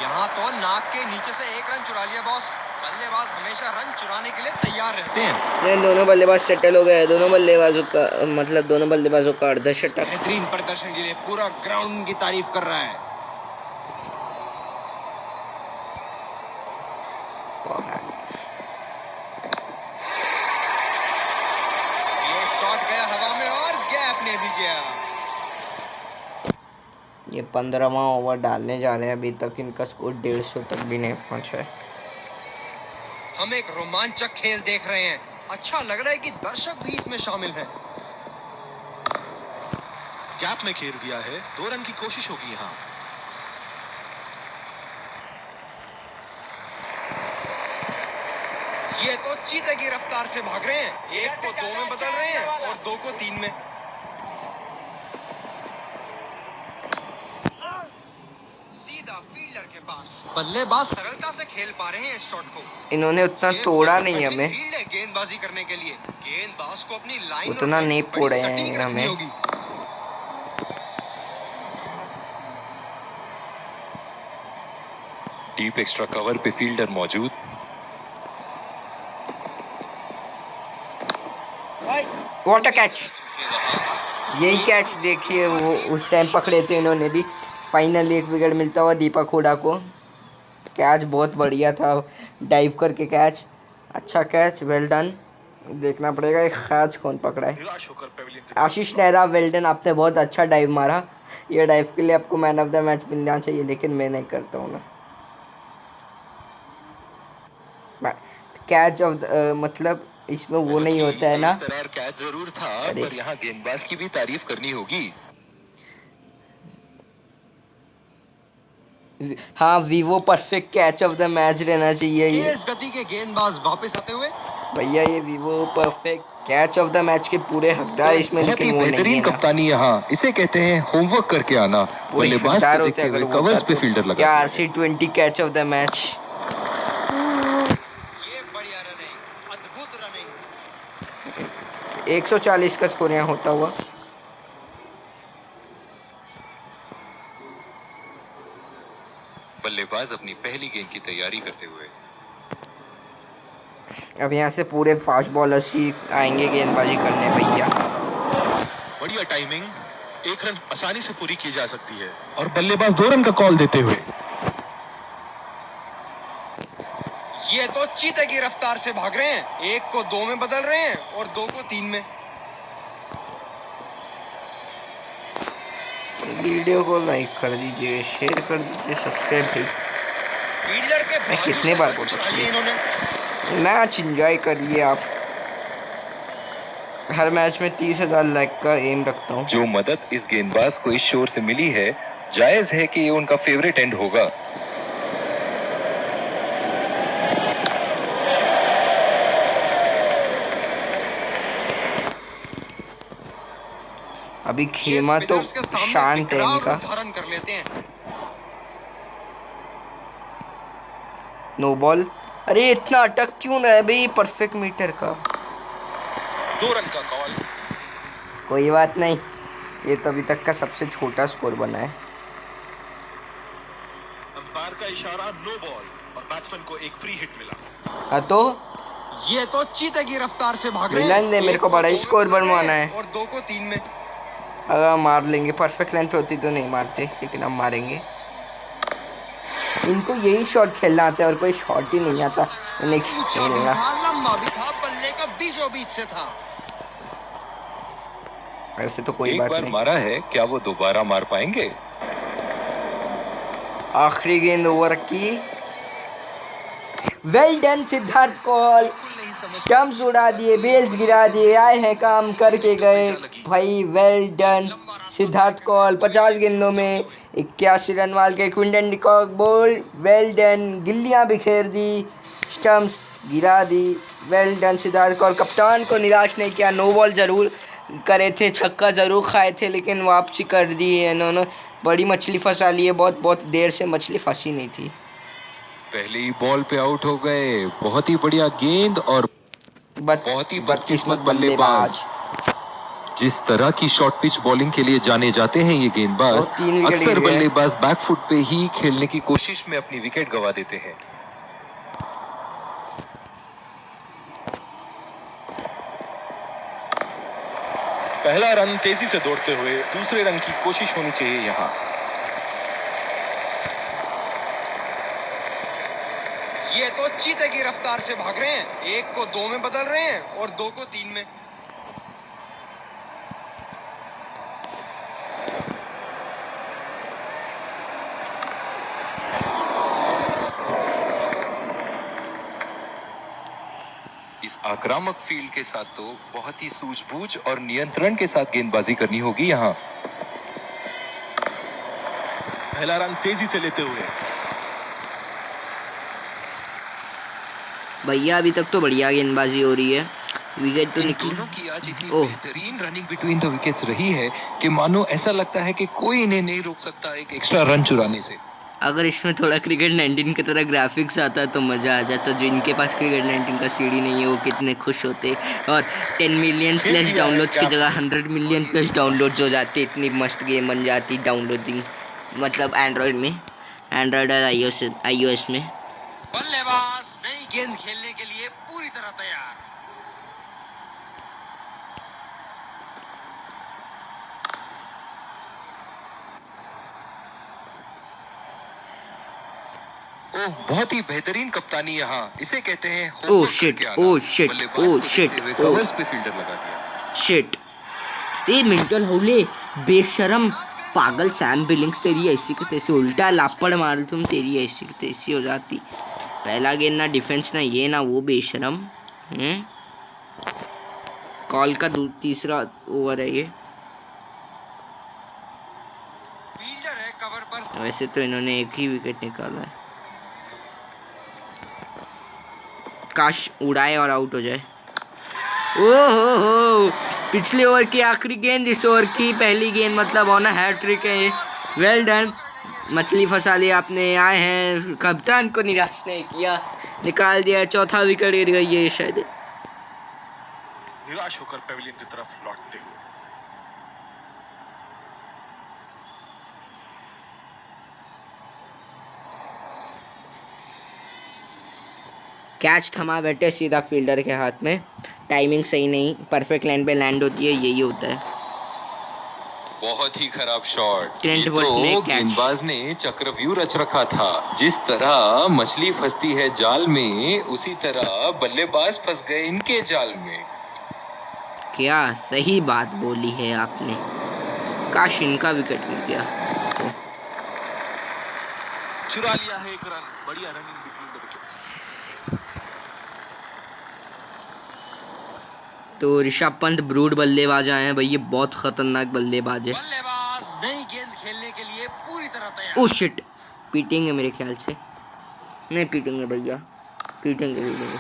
यहाँ तो नाक के नीचे से 1 रन चुरा लिया बॉस। बल्लेबाज हमेशा रन चुराने के लिए तैयार रहते हैं। ये दोनों बल्लेबाज सेटल हो गए। दोनों बल्लेबाजों का मतलब दोनों बल्लेबाजों का अर्धशतक। बेहतरीन प्रदर्शन के लिए पूरा ग्राउंड की तारीफ कर रहा है। ये शॉट गया हवा में और गैप ने भी गया। ये 15वां ओवर डालने जा रहे हैं। अभी तक इनका स्कोर 150 तक भी नहीं पहुंचा है। हम एक रोमांचक खेल देख रहे हैं। अच्छा लग रहा है कि दर्शक भी इसमें शामिल हैं। गैप में घेर दिया है, 2 रन की कोशिश होगी यहाँ। ये तो चीते की रफ्तार से भाग रहे हैं। 1 को 2 में बदल रहे हैं और 2 को 3 में। सीधा फील्डर के पास। बल्लेबाज सरलता से खेल पा रहे हैं इस शॉट को। इन्होंने उतना तोड़ा नहीं हमें, फील्ड है गेंदबाजी करने के लिए। गेंदबाज को अपनी लाइन उतना नहीं फोड़े हैं हमें। होगी। डीप एक्स्ट्रा कवर पे फील्डर मौजूद। What a catch. यही कैच देखिए वो उस टाइम पकड़े थे इन्होंने भी। फाइनली 1 विकेट मिलता हुआ दीपक हुडा को। कैच बहुत बढ़िया था, डाइव करके कैच, अच्छा कैच, वेल डन। देखना पड़ेगा एक कैच कौन पकड़ा है। निराश होकर पेविलियन आशीष नेहरा, वेल डन, आपने बहुत अच्छा डाइव मारा। ये डाइव के लिए आपको मैन ऑफ द मैच मिलना चाहिए, लेकिन मैं नहीं करता हूँ ना। कैच ऑफ मतलब इसमें वो नहीं होता है ना। कैच जरूर था, अरे। पर यहाँ गेंदबाज की भी तारीफ करनी होगी। हाँ, Vivo perfect catch of the match रहना चाहिए ये। तेज गति के गेंदबाज वापस आते हुए भैया ये Vivo perfect catch of the match के पूरे हकदार इसमें, बहुत ही लेकिन वो नहीं बेहतरीन है ना। कप्तानी यहाँ, इसे कहते हैं होमवर्क करके आना। पूरे बल्लेबाज हकदार को होते देखते अगर हुए वो होता कवर्स पे तो। फील्डर लगा या दिया है। RC20 catch of the match. ये बढ़िया रनिंग, अद्भुत रनिंग। 140 का स्कोर यहाँ होता हुआ। बल्लेबाज अपनी पहली गेंद की तैयारी करते हुए। अब यहाँ से पूरे फास्ट बॉलर्स ही आएंगे गेंदबाजी करने भैया। बढ़िया टाइमिंग, एक रन आसानी से पूरी की जा सकती है और बल्लेबाज 2 रन का कॉल देते हुए। ये तो चीते की रफ्तार से भाग रहे हैं, 1 को 2 में बदल रहे हैं और 2 को 3 में। वीडियो को लाइक कर दीजिए, शेयर कर दीजिए, सब्सक्राइब भी। फील्डर के मैं बाजू कितने से बार तो बोल चुरा सकती लिए हूँ? इन्होंने। मैच एंजॉय करिए आप। हर मैच में 30,000 लाइक का एम रखता हूँ। जो मदद इस गेंदबाज को इस शोर से मिली है, जायज है कि ये उनका फेवरेट एंड होगा। अभी ये खेमा तो स्पिनर्स के सामने शांत है विकराल इनका। रूप धारण कर लेते हैं। No ball. अरे इतना अटक क्यों रहा है भाई परफेक्ट मीटर का? 2 रन का कॉल। कोई बात नहीं, ये तो अभी तक का सबसे छोटा स्कोर बना है। अंपायर का इशारा, नो बॉल, और बैट्समैन को एक फ्री हिट मिला। हाँ तो ये तो चीते की रफ्तार से भाग रहे हैं। मिलन दे, मेरे 1 को बड़ा 2 में स्कोर बदल रहे बनवाना हैं है। और 2 को 3 में। अगर मार लेंगे, परफेक्ट लाइन पे होती तो नहीं मारते, लेकिन हम मारेंगे। इनको यही शॉट खेलना आता है और कोई शॉट ही नहीं आता इन्हें ऊंचा भी खेलना। था, लंबा भी था, बल्ले का बीचों बीच से था। ऐसे तो कोई एक बात बार नहीं। मारा है, क्या वो दोबारा मार पाएंगे? आखिरी गेंद ओवर की। Well done Siddharth call. Stumps उड़ा दिए, बेल्स गिरा दिए, आए हैं काम करके गए भाई। Well done Siddharth call. 50 गेंदों में 81 रन मार के Quinton de Kock bowled. Well done, गिल्लियां बिखेर दी, स्टंप्स गिरा दी। Well done Siddharth Kaul. कप्तान को निराश नहीं किया, नो बॉल जरूर करे थे, छक्का जरूर खाए थे, लेकिन वापसी कर दी है इन्होंने। बड़ी मछली फंसा ली है, बहुत देर से मछली फंसी नहीं थी। पहली बॉल पे आउट हो गए। बहुत ही बढ़िया गेंद और बहुत ही बदकिस्मत बल्लेबाज। जिस तरह की शॉर्ट पिच बॉलिंग के लिए जाने जाते हैं ये गेंदबाज, और 3 विकेट अक्सर गिर गए। बल्लेबाज बैकफुट पे ही खेलने की कोशिश में अपनी विकेट गंवा देते हैं। पहला रन तेजी से दौड़ते हुए, दूसरे रन की कोशिश होनी चाहिए यहाँ। ये तो चीते की रफ्तार से भाग रहे हैं, 1 को 2 में बदल रहे हैं और 2 को 3 में। इस आक्रामक फील्ड के साथ तो बहुत ही सूझबूझ और नियंत्रण के साथ गेंदबाजी करनी होगी यहाँ। पहला रन तेजी से लेते हुए। भैया अभी तक तो बढ़िया गेंदबाजी हो रही है, विकेट तो इन निकली। दोनों की आज इतनी ओह। बेहतरीन रनिंग बिटवीन द विकेट्स रही है कि मानो ऐसा लगता है कि कोई इन्हें नहीं रोक सकता एक एक्स्ट्रा रन चुराने से। अगर इसमें थोड़ा क्रिकेट 19 की तरह ग्राफिक्स आता तो मज़ा आ जाता। जो इनके पास क्रिकेट 19 का सीडी नहीं है वो कितने खुश होते। और 10 मिलियन प्लस डाउनलोड्स की जगह 100 मिलियन प्लस डाउनलोड्स हो जाते, इतनी मस्त गेम बन जाती डाउनलोडिंग, मतलब एंड्रॉयड में, एंड्रॉयड और iOS में। बल्लेबाज नई गेंद खेलने के लिए पूरी तरह तैयार। ओह, बहुत ही बेहतरीन कप्तानी यहाँ, इसे कहते हैं ओह होमवर्क शिट, करके आना। ओह शिट, बल्लेबाज ओह को शिट, देखते हुए ओह कवर्स पे फील्डर लगा दिया। शिट। ये मिंटल होले बेशरम पागल सैम बिलिंग्स, तेरी ऐसी की तैसी उल्टा लापड़ मार तुम, तेरी ऐसी की तैसी हो जाती। पहला गेंद ना डिफेंस ना ये ना वो, बेशरम हैं। कॉल का तीसरा ओवर है ये। फील्डर है कवर पर। वैसे तो इन्होंने एक ही विकेट निकाला है। काश उड़ाए और आउट हो जाए। ओहो, पिछले ओवर की आखिरी गेंद इस ओवर की पहली गेंद, मतलब ऑन हैट्रिक है। वेल डन, मछली फंसा लिया आपने। आए हैं, कप्तान को निराश नहीं किया, निकाल दिया। चौथा विकेट गिर गई है शायद। निराश होकर पेविलियन की तरफ लौटते हुए कैच थमा बैठे सीधा फील्डर के हाथ में। टाइमिंग सही नहीं, परफेक्ट लाइन पे लैंड होती है, यही होता है। बहुत ही खराब शॉट। ट्रेंट ये बोल्ट ने तो कैच। गेंदबाज ने चक्रव्यूह रच रखा था। जिस तरह मछली फंसती है जाल में, उसी तरह बल्लेबाज फंस गए इनके जाल में। क्या सही बात बोली है आपने। काश इनका विकेट गिर गया तो। चुरा लिया है एक रन। बढ़िया रनिंग बिटवीन द विकेट्स। तो ऋषभ पंत ब्रूड बल्लेबाज आए हैं भाई, ये बहुत खतरनाक बल्लेबाज है। बल्लेबाज नई गेंद खेलने के लिए पूरी तरह तैयार। ओ शिट, पीटेंगे मेरे ख्याल से। नहीं पीटेंगे भैया, पीटेंगे। बल्लेबाज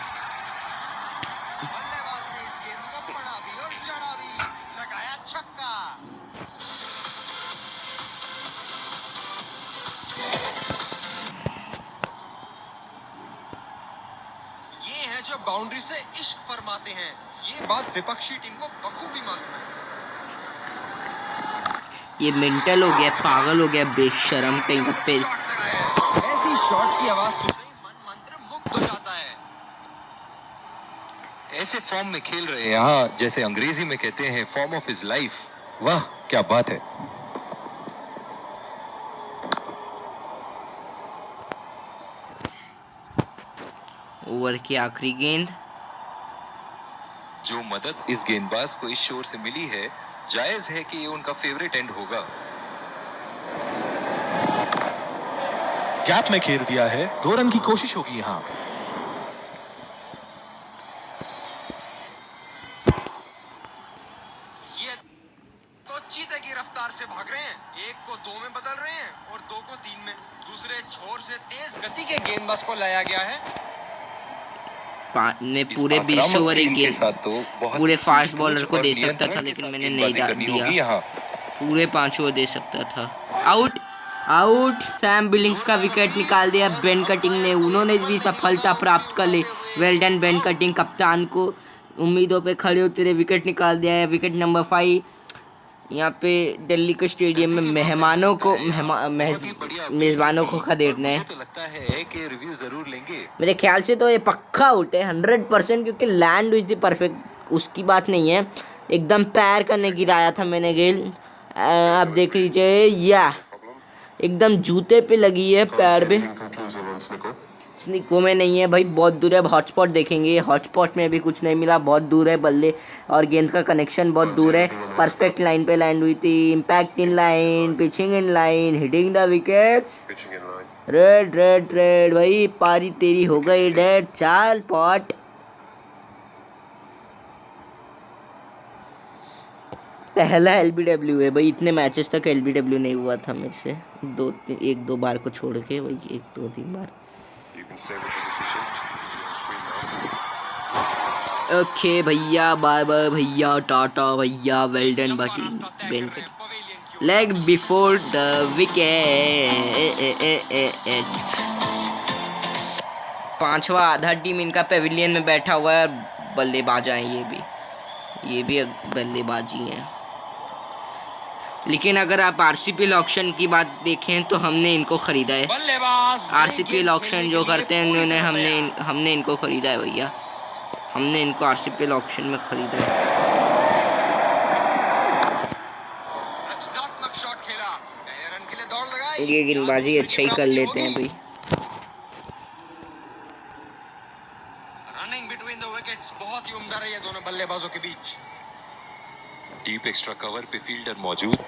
ने इस गेंद को पड़ा भी और चढ़ा भी, लगाया छक्का। ये हैं जो बाउंड्री से इश्क फरमाते हैं। ये बात विपक्षी टीम को बखूबी मालूम है। ये मेंटल हो गया, पागल हो गया, बेशरम कहीं का पे। शॉट लगाया है। ऐसी शॉट की आवाज सुनते ही मन मंत्र मुग्ध हो जाता है। ऐसे फॉर्म में खेल रहे हैं यहाँ, जैसे अंग्रेजी में कहते हैं फॉर्म ऑफ हिज लाइफ। वाह क्या बात है। ओवर की आखिरी गेंद। जो मदद इस गेंदबाज को इस शोर से मिली है, जायज है कि ये उनका फेवरेट एंड होगा। गैप में खेल दिया है। 2 रन की कोशिश होगी यहाँ। ये तो चीते की रफ्तार से भाग रहे हैं। एक को 2 में बदल रहे हैं और 2 को 3 में। दूसरे छोर से तेज गति के गेंदबाज को लाया गया है। ने इस पूरे 20 आक्रामक ओवर एक फील्ड के गेंद साथ तो बहुत पूरे ही फास्ट सूझबूझ बॉलर को और दे सकता नियंत्रण था, के लेकिन साथ मैंने नहीं गेंदबाजी करनी दिया। होगी यहाँ। पूरे 5 ओवर दे सकता था। Out, out. सैम बिलिंग्स का विकेट निकाल दिया बेन कटिंग ने। उन्होंने भी सफलता प्राप्त कर ली। वेल डन बेन कटिंग, कप्तान को उम्मीदों पे खड़े होते रहे, विकेट निकाल दिया है। Wicket number 5। यहाँ पे दिल्ली के स्टेडियम में मेहमानों को मेजबानों को खदेड़ना है। मुझे तो लगता है कि रिव्यू जरूर लेंगे। मेरे ख्याल से तो ये पक्का आउट है 100%, क्योंकि लैंड हुई थी परफेक्ट, उसकी बात नहीं है। एकदम पैर करने गिराया था मैंने गेंद। आप देख लीजिए, या एकदम जूते पे लगी है, पैर पे। स्निको में नहीं है भाई, बहुत दूर है। हॉटस्पॉट देखेंगे, हॉटस्पॉट में भी कुछ नहीं मिला, बहुत दूर है बल्ले और गेंद का कनेक्शन बहुत दूर है। परफेक्ट लाइन पे लैंड हुई थी। Impact in line, pitching in line, hitting the wickets. Red red red भाई, पारी तेरी हो गई डेड। चाल पॉट। पहला LBW है भाई, इतने मैचेस तक LBW नहीं हुआ था मेरे से। 1-2 बार को छोड़ के भाई, 1-2-3 बार। ओके भैया, बाय बाय भैया, टाटा भैया, well done batting. Leg before the wicket. 5वां आधा टीम इनका पेविलियन में बैठा हुआ है। बल्लेबाज हैं ये भी बल्लेबाजी हैं। लेकिन अगर आप RCPL ऑक्शन की बात देखें तो हमने इनको खरीदा है। बल्लेबाज RCPL ऑक्शन जो करते हैं उन्होंने हमने इनको खरीदा है भैया। हमने इनको RCPL ऑक्शन में खरीदा है। रचनात्मक शॉट खेला, पहले रन के लिए दौड़ लगाई। ये गेंदबाजी अच्छा ही कर लेते हैं भाई। रनिंग बिटवीन द विकेट्स बहुत ही उम्दा रही है दोनों बल्लेबाजों के बीच। डीप एक्स्ट्रा कवर पे फील्डर मौजूद।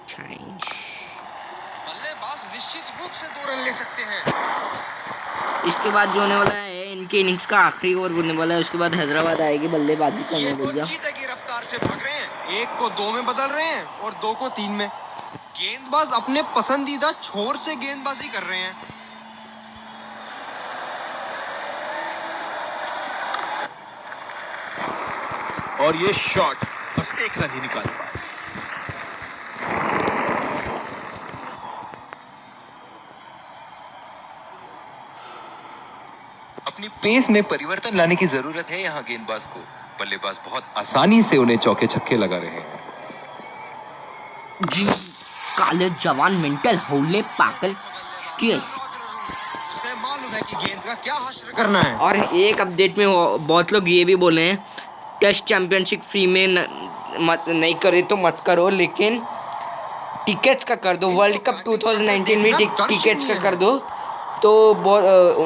चेंज। बल्लेबाज निश्चित रूप से 2 रन ले सकते हैं। इसके बाद जो होने वाला है, इनके इनिंग्स का आखिरी ओवर होने वाला है। उसके बाद हैदराबाद आएगी बल्लेबाजी ये करने तो भैया। चीते की रफ्तार से भाग रहे हैं। एक को 2 में बदल रहे हैं और 2 को 3 में। गेंदबाज अपने पसंदीदा छोर से गेंदबाजी कर रहे हैं। और ये शॉट बस एक रन ही निकाल पाए। अपनी पेस में परिवर्तन लाने की जरूरत है यहाँ गेंदबाज को। बल्लेबाज बहुत आसानी से उन्हें चौके छक्के लगा रहे हैं। जी काले जवान मेंटल होले पागल स्केस। उसे मालूम है कि गेंद का क्या हश्र करना है। और एक अपडेट में बहुत लोग ये भी बोले हैं टेस्ट चैंपियनशिप फ्री में मत नहीं करे तो मत करो, लेकिन टिकट्स का कर दो। वर्ल्ड कप 2019 में टिकट्स का कर दो। तो बहुत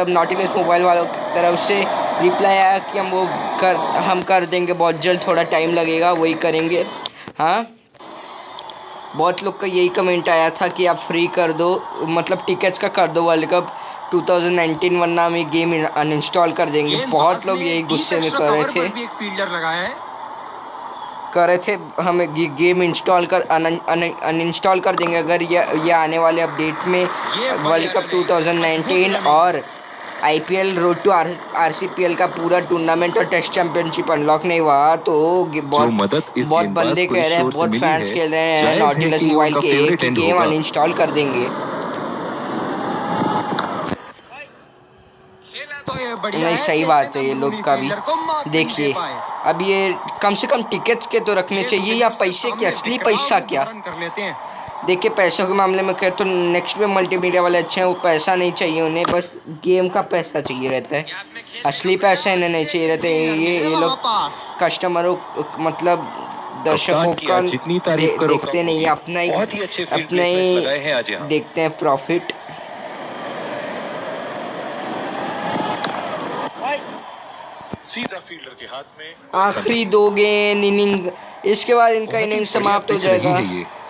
नॉटिलस मोबाइल वालों की तरफ से रिप्लाई आया कि हम कर देंगे बहुत जल्द, थोड़ा टाइम लगेगा, वही करेंगे। हाँ, बहुत लोग का यही कमेंट आया था कि आप फ्री कर दो, मतलब टिकट्स का कर दो वर्ल्ड कप 2019, वरना हम ये गेम अनइंस्टॉल कर देंगे। बहुत लोग यही गुस्से में कर रहे थे, एक फील्डर लगाया है। हमें गेम इंस्टॉल कर अनइंस्टॉल कर देंगे अगर ये आने वाले अपडेट में वर्ल्ड कप 2019 और आईपीएल रोड टू आरसीपीएल का पूरा टूर्नामेंट और टेस्ट चैंपियनशिप अनलॉक नहीं हुआ तो बहुत बंदे कह रहे हैं, बहुत फैंस कह रहे हैं नॉटिलस मोबाइल के कि गेम अनइंस्टॉल कर देंगे। नहीं, सही बात है ये लोग का भी। देखिए अब ये कम से कम टिकट्स के तो रखने चाहिए, या पैसे के असली पैसा क्या। देखिए पैसों के मामले में कहे तो नेक्स्ट में मल्टीमीडिया वाले अच्छे हैं, वो पैसा नहीं चाहिए उन्हें, बस गेम का पैसा चाहिए रहता है, असली पैसा इन्हें नहीं चाहिए रहता है। ये लोग कस्टमरों मतलब दर्शकों का जितनी तारीफ करो देखते नहीं, अपना ही देखते हैं प्रॉफिट। सीधा फील्डर के हाथ में। आखिरी 2 गेंद इनिंग, इसके बाद इनका इनिंग समाप्त हो जाएगा।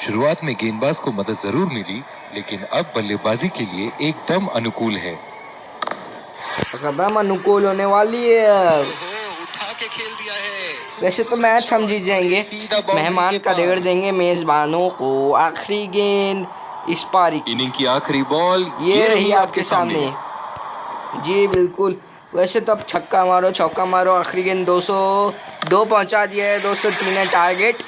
शुरुआत में गेंदबाज को मदद जरूर मिली, लेकिन अब बल्लेबाजी के लिए एकदम अनुकूल है। कदम अनुकूल होने वाली है। उठा के खेल दिया है। वैसे तो मैच हम जीत जाएंगे, मेहमान का देवर देंगे मेजबानों को। आखिरी गेंद इस पारी की, इनिंग की आखिरी बॉल ये रही आपके सामने। जी बिल्कुल, वैसे तो अब छक्का मारो चौका मारो, आखिरी गेंद 202 पहुंचा दिया है, 203 है टारगेट।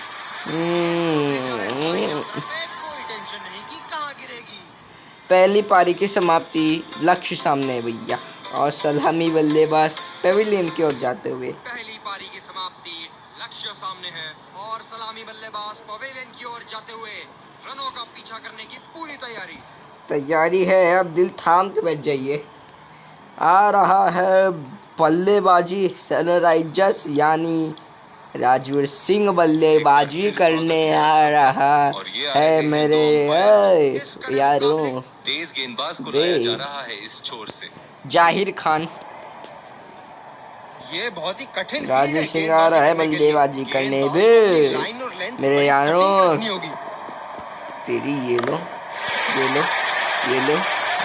पहली पारी की समाप्ति, लक्ष्य सामने है भैया, और सलामी बल्लेबाज पेविलियन की ओर जाते हुए। पहली पारी की समाप्ति, लक्ष्य सामने है और सलामी बल्लेबाज पवेलियन की ओर जाते हुए रनों का पीछा करने की पूरी तैयारी है। अब दिल थाम के बैठ जाइए। आ रहा है बल्लेबाजी सनराइजर्स यानी राजवीर सिंह बल्लेबाजी करने आ रहा है मेरे यारों। तेज गेंदबाज को लाया जा रहा है इस छोर से। जाहिर खान, ये बहुत ही कठिन राजवीर सिंह आ रहा है बल्लेबाजी करने मेरे यारों। तेरी ये लो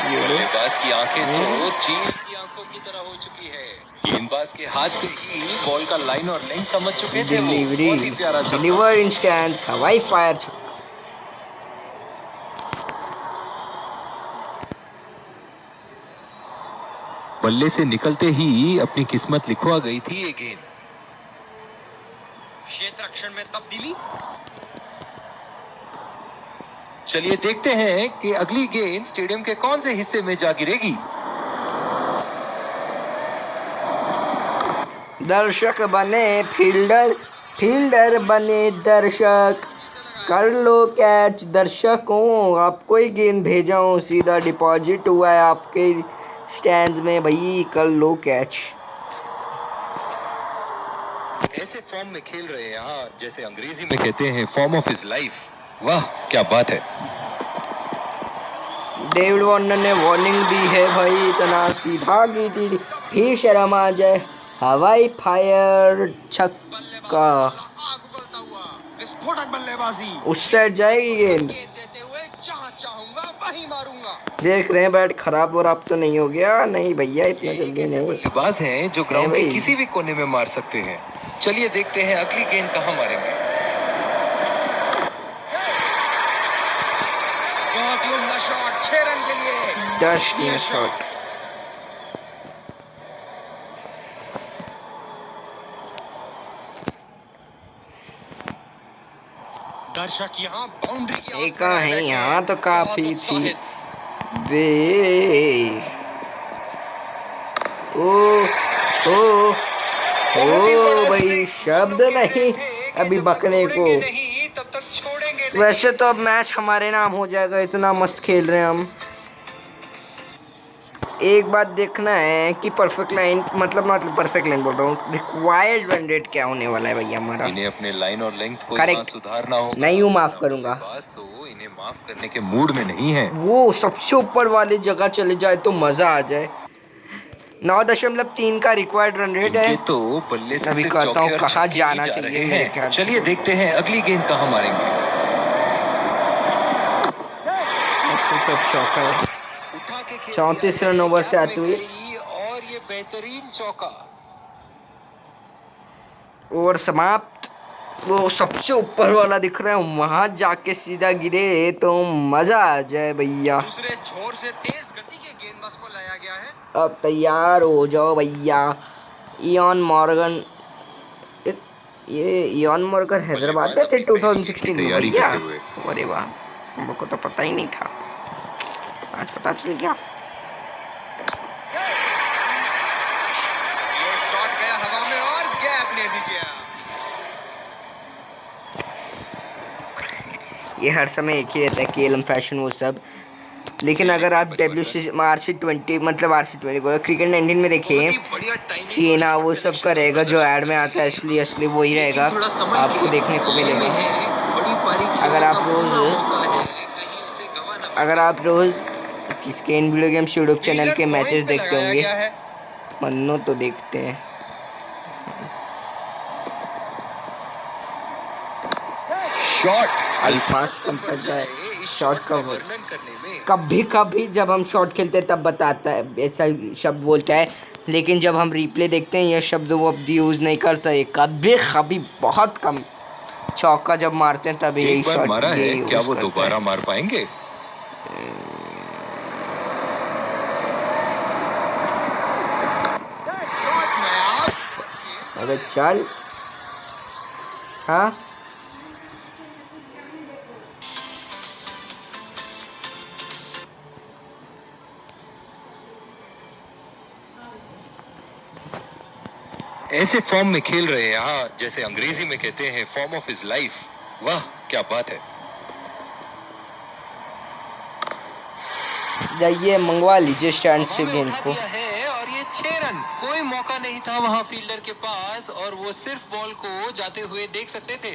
बल्लेबाज की आंखें तो चील की आंखों की तरह हो चुकी है। गेंदबाज के हाथ से ही बॉल का लाइन और लेंथ समझ चुके थे। डिलीवर इंस्टेंस हवाई फायर छक्का। बल्ले से निकलते ही अपनी किस्मत लिखवा गई थी ये गेंद। क्षेत्र रक्षण में तब्दीली। चलिए देखते हैं कि अगली गेंद स्टेडियम के कौन से हिस्से में जा गिरेगी। दर्शक बने फील्डर बने दर्शक, कर लो कैच दर्शकों। आपको ही गेंद भेजा हूँ, सीधा डिपॉजिट हुआ है आपके स्टैंड में भाई, कर लो कैच। ऐसे फॉर्म में खेल रहे हैं यहाँ, जैसे अंग्रेजी में कहते हैं फॉर्म ऑफ हिज लाइफ। वाह क्या बात है। डेविड वार्नर ने वार्निंग दी है भाई, इतना सीधा गिरी फिर शर्म आ जाए। हवाई फायर छक्का, विस्फोटक बल्लेबाजी, उससे जाएगी गेंद। देते हुए जहां चाहूंगा वहीं मारूंगा। देख रहे हैं बैट खराब और अब तो नहीं हो गया। नहीं भैया इतना जल्दी नहीं। बल्लेबाज हैं जो ग्राउंड के किसी भी कोने में मार सकते हैं। चलिए देखते हैं अगली गेंद कहां मारेंगे। बहुत ही उम्दा शॉट, 6 रन के लिए दर्शनीय शॉट। दर्शक यहाँ बाउंड्री की आस एक लगाए है बैठे यहाँ हैं। तो काफी बहुत थी उत्साहित। बे। ओ ओ बहुत ही बड़ा ओ भाई स्विंग। शब्द दोनों कह रहे नहीं थे कि अभी जब तक बकने को। तोड़ेंगे नहीं तब तक छोड़ेंगे नहीं। वैसे तो अब मैच हमारे नाम हो जाएगा, इतना मस्त खेल रहे हैं हम। एक बात देखना है कि परफेक्ट लाइन मतलब परफेक्ट लाइन बोल रहा हूँ, रिक्वायर्ड रन रेट क्या होने वाला है भैया हमारा। इन्हें अपने लाइन और लेंथ को Correct. यहाँ सुधारना होगा। नहीं हूँ, माफ करूंगा। बल्लेबाज तो इन्हें माफ करने के मूड में नहीं है। वो सबसे ऊपर वाली जगह चले जाए तो मजा आ जाए। 9.3 का रिक्वायर्ड रन रेट है। इनके तो बल्ले से अभी सिर्फ कहता हूँ चौके और कहाँ छक्के जाना ही जा चाहिए रहे मेरे हैं। ख्याल से। चलिए देखते हैं अगली गेंद कहाँ मारेंगे। ऐसे तो अब चौका है। उठा के खेल 34 दिया, रन ओवर से गैप आते में हुए। गई और ये बेहतरीन चौका। ओवर समाप्त। वो सबसे ऊपर वाला दिख रहा है, वहां जाके सीधा गिरे तो मजा आ जाए भैया। दूसरे छोर से तेज गति के गेंदबाज को लाया गया है। अब तैयार हो जाओ भैया। इयान मॉर्गन, ये इयान मॉर्गन हैदराबाद में थे 2016 में तैयारी भैया। करते हुए। अरे वाह, हमको तो पता ही नहीं था, आज पता चल गया। ये शॉट गया हवा में और गैप ने भी किया। ये हर समय एक ही रहता है, केएलएम फैशन वो सब। लेकिन अगर आप RC20 मतलब RC20 बोला, क्रिकेट 19 में देखिए सीना वो सब का रहेगा जो ऐड में आता है, असली वही रहेगा, आपको देखने को मिलेगा। अगर आप रोज किसके इन वीडियो गेम्स यूट्यूब चैनल के मैचेस देखते होंगे, मन्नो तो देखते हैं। शॉट अल्फाज कंपनी शॉट का वर्णन करने में कभी कभी जब हम शॉट खेलते हैं तब बताता है, ऐसा शब्द बोलता है, लेकिन जब हम रिप्ले देखते हैं यह शब्द वो अब यूज़ नहीं करता है। कभी कभी बहुत कम चौका जब मारते हैं तब यही एक बार शॉट मारा है, ये क्या यूज़ वो करता दोबारा है। मार पाएंगे? शॉट में आप अबे चल, हाँ ऐसे फॉर्म में खेल रहे हैं यहाँ, जैसे अंग्रेजी में कहते हैं फॉर्म ऑफ हिज लाइफ। वाह क्या बात है। जाइए मंगवा लीजिए स्टैंड से हवा में गेंद उठा को। दिया है और ये 6 रन। कोई मौका नहीं था वहां फील्डर के पास और वो सिर्फ बॉल को जाते हुए देख सकते थे।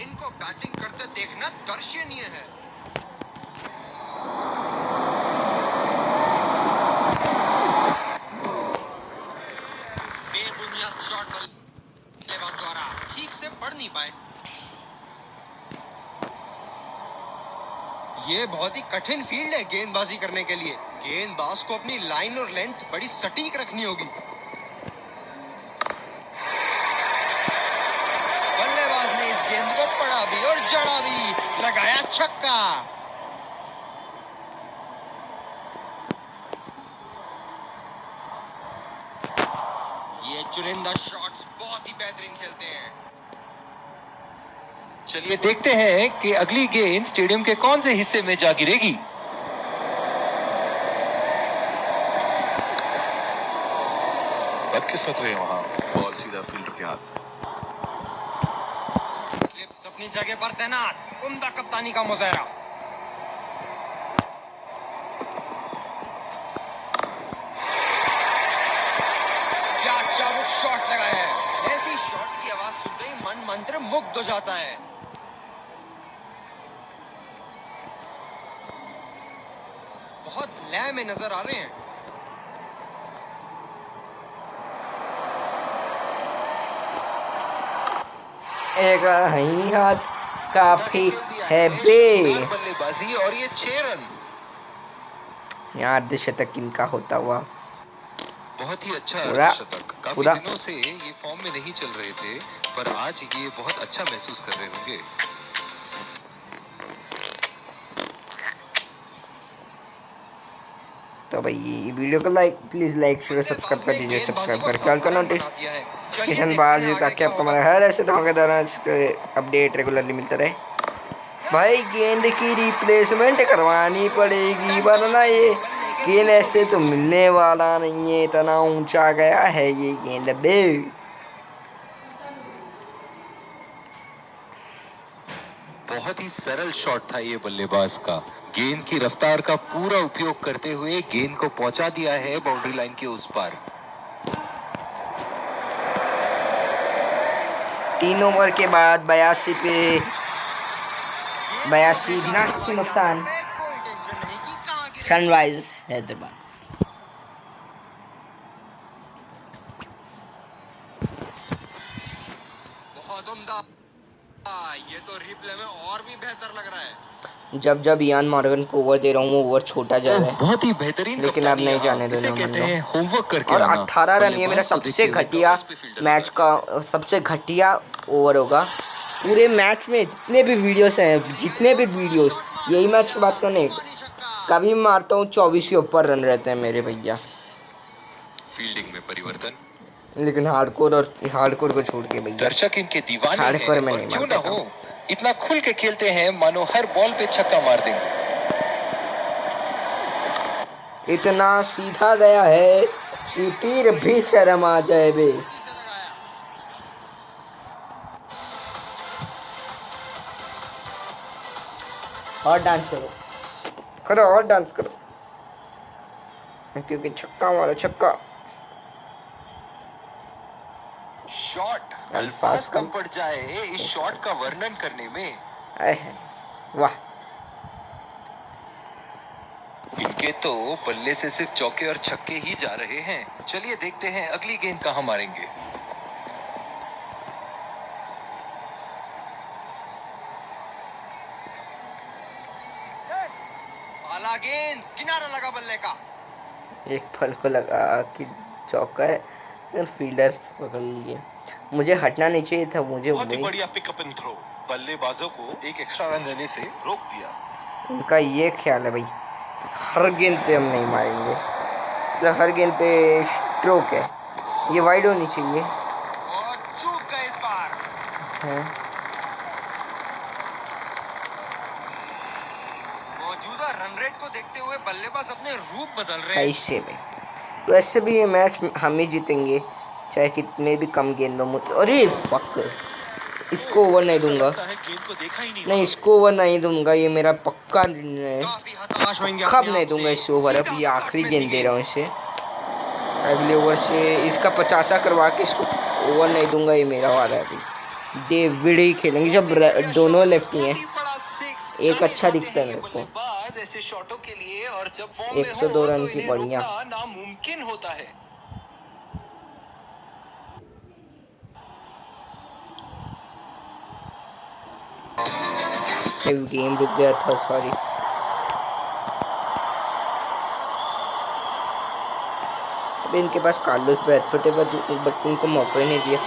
इनको बैटिंग करते देखना दर्शनीय है। बेबुनियाद शॉट बल्लेबाज द्वारा ठीक से पढ़ नहीं पाए। ये बहुत ही कठिन फील्ड है गेंदबाजी करने के लिए। गेंदबाज को अपनी लाइन और लेंथ बड़ी सटीक रखनी होगी। बल्लेबाज ने इस गेंद को पढ़ा भी और जड़ा भी, लगाया छक्का। ये चुनिंदा शॉट्स बहुत ही बेहतरीन खेलते हैं। चलिए देखते हैं कि अगली गेंद स्टेडियम के कौन से हिस्से में जा गिरेगी। बदकिस्मत हुई वहां, बॉल सीधा फील्डर के हाथ। स्लिप्स अपनी जगह पर तैनात, उम्दा कप्तानी का मुजाहरा। क्या चाबुक शॉट लगाया है। ऐसी शॉट की आवाज सुनते ही मन मंत्र मुग्ध हो जाता है। बहुत लय में नजर आ रहे हैं। एक ही हाथ काफी है बे। बल्लेबाजी और ये 6 रन। यहाँ अर्धशतक इनका होता हुआ बहुत ही अच्छा पूरा- शतक। काफी पूरा- दिनों से ये फॉर्म में नहीं चल रहे थे, पर आज ये बहुत अच्छा महसूस कर रहे होंगे। तो भाई वीडियो को प्लीज लाइक शेयर सब्सक्राइब कर दीजिए, सब्सक्राइब करके ऑल का नोटिफिकेशन बाज दीजिए ताकि आपको हमारा हर ऐसे धमाकेदार अपडेट रेगुलरली मिलता रहे। भाई गेंद की रिप्लेसमेंट करवानी पड़ेगी वरना ये गेंद ऐसे तो मिलने वाला नहीं है, इतना ऊंचा गया है ये गेंद बे। बहुत ही सरल शॉट था ये बल्लेबाज का। गेंद की रफ्तार का पूरा उपयोग करते हुए गेंद को पहुंचा दिया है बाउंड्री लाइन के उस पार। 3 ओवर के बाद 82 पे 82 बिना किसी नुकसान कोई टेंशन नहीं कि कहां गिरे। सनराइज हैदराबाद। बहुत उम्दा। ये तो रिप्ले में और भी बेहतर लग रहा है। जब इयान मॉर्गन को ओवर दे रहा हूँ वो ओवर छोटा जा रहा है, बहुत ही बेहतरीन लेकिन अब नहीं जाने इसे देना कहते मन हैं होमवर्क करके और आना। 18 रन ये मेरा बल्लेबाज को सबसे देखते हुए घटिया टॉस पे फील्डर मैच का सबसे घटिया ओवर होगा पूरे मैच में। जितने भी वीडियोस हैं, जितने भी वीडियोस, यही मैच की बात करने कभी मारता हूँ 24 के ऊपर रन रहते हैं मेरे भैया। फील्डिंग में परिवर्तन। लेकिन हार्डकोर को छोड़ के भैया दर्शक इनके दीवाने हार्डकोर हैं में और नहीं क्यों मार ना हो, इतना खुल के खेलते हैं मानो हर बॉल पे छक्का मार देंगे। इतना सीधा गया है कि तीर भी शर्म आ जाए बे। और डांस करो और डांस करो, क्योंकि छक्का मारो छक्का। शॉट अल्फाज अल्फाज कम कम पड़ जाए इस शॉट का वर्णन करने में। वाह। इनके तो बल्ले से सिर्फ चौके और छक्के ही जा रहे हैं। चलिए देखते हैं अगली गेंद कहां मारेंगे। भाला गेंद, किनारा लगा बल्ले का। एक फल को लगा कि चौका है, लेकिन फील्डर्स पकड़ लिए। मुझे हटना नहीं चाहिए था, मुझे बहुत ही वही बढ़िया पिकअप एंड थ्रो, बल्लेबाजों को एक एक्स्ट्रा रन लेने से रोक दिया। उनका ये ख्याल है भाई हर गेंद पे हम नहीं मारेंगे, मतलब हर गेंद पे स्ट्रोक है, ये वाइड होनी चाहिए और चूक गए इस बार। है। मौजूदा रन रेट को देखते हुए बल्लेबाज अपने रूप बदल रहे हैं। कैसे में वैसे भी ये मैच हम ही जीतेंगे चाहे कितने भी कम गेंदों में। अरे फक, इसको ओवर नहीं दूंगा, लगता है गेंद को देखा ही नहीं। नहीं इसको ओवर नहीं दूंगा, ये मेरा पक्का निर्णय है। काफी हताश होंगे कब अपने नहीं आप दूंगा से। इस ओवर, अब सीधा ये आखिरी शतक गेंद दे में रहा हूँ इसे। अगले ओवर से इसका 50 करवा के इसको ओवर नहीं दूंगा, ये मेरा वाला है अभी। डेविड ही खेलेंगे जब दोनों लेफ्टी हैं। एक अच्छा दिखता है मेरे को, बल्लेबाज ऐसे शॉटों के लिए और जब फॉर्म में 102 हो रन तो की इन्हें बढ़िया। रोकना नामुमकिन होता है। गेम रुक गया था, सॉरी। अभी इनके पास कार्लोस ब्रैथवेट है बट उनको मौका ही नहीं दिया।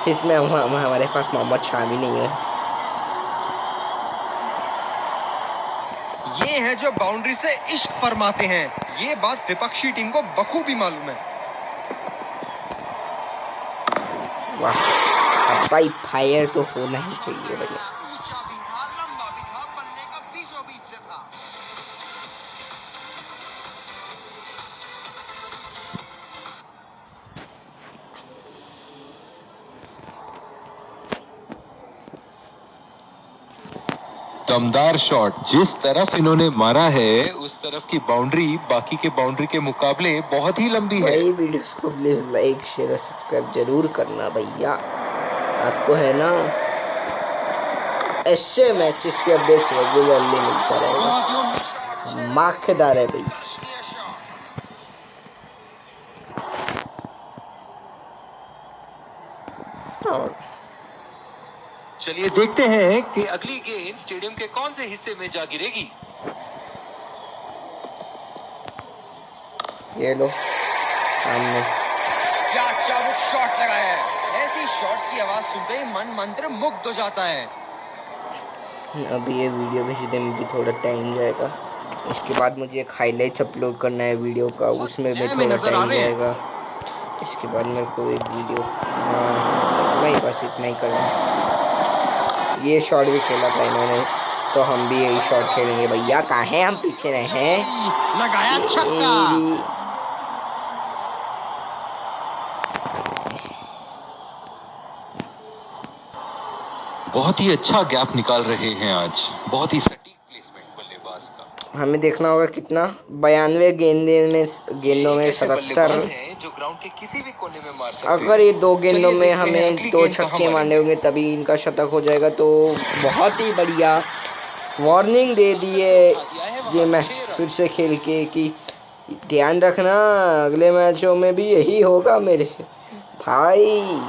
इसमें हमारे पास मोहम्मद शामी नहीं है। ये हैं जो बाउंड्री से इश्क फरमाते हैं, ये बात विपक्षी टीम को बखूबी मालूम है। वाह, अब भाई फायर तो होना ही चाहिए भैया। ऊंचा भी था, लंबा भी था, बल्ले का बीचों बीच से था। दमदार शॉट, जिस तरफ इन्होंने मारा है उस तरफ की बाउंड्री बाकी के बाउंड्री के मुकाबले बहुत ही लंबी है। भाई वीडियोस को प्लीज लाइक शेयर और सब्सक्राइब जरूर करना भैया। आपको है ना ऐसे मैचेस के अपडेट्स रेगुलरली मिलता रहेगा, बहुत ही उम्दा शॉट, माखेदार है भाई। दर्शनीय शॉट। और चलिए देखते हैं कि अगली गेंद स्टेडियम के कौन से हिस्से में जा गिरेगी। ये लो सामने, क्या चाबुक शॉट लगाया है। ऐसी शॉट की आवाज सुनते ही मन मंत्र मुग्ध हो जाता है। अभी ये वीडियो भेजने में भी थोड़ा टाइम जाएगा। इसके बाद मुझे एक हाइलाइट्स अपलोड करना है वीडियो का, उसमें भी थोड़ा टाइम जाएगा। इसके बाद मेरे को एक वीडियो, नहीं बस इतना ही करना। ये शॉट भी खेला था इन्होंने, तो हम भी यही शॉट खेलेंगे। भैया कहाँ हैं हम? पीछे रहे हैं। लगाया छक्का। बहुत ही अच्छा गैप निकाल रहे हैं आज, बहुत ही सटीक प्लेसमेंट बल्लेबाज का। हमें देखना होगा कितना 92 गेंदों में 77। जो ग्राउंड के किसी भी कोने में मार सकते हैं। अगर ये 2 गेंदों में हमें 2 छक्के मारने होंगे तभी इनका शतक हो जाएगा। तो बहुत ही बढ़िया वार्निंग दे दी है ये मैच फिर से खेल के कि ध्यान रखना अगले मैचों में भी यही होगा मेरे भाई।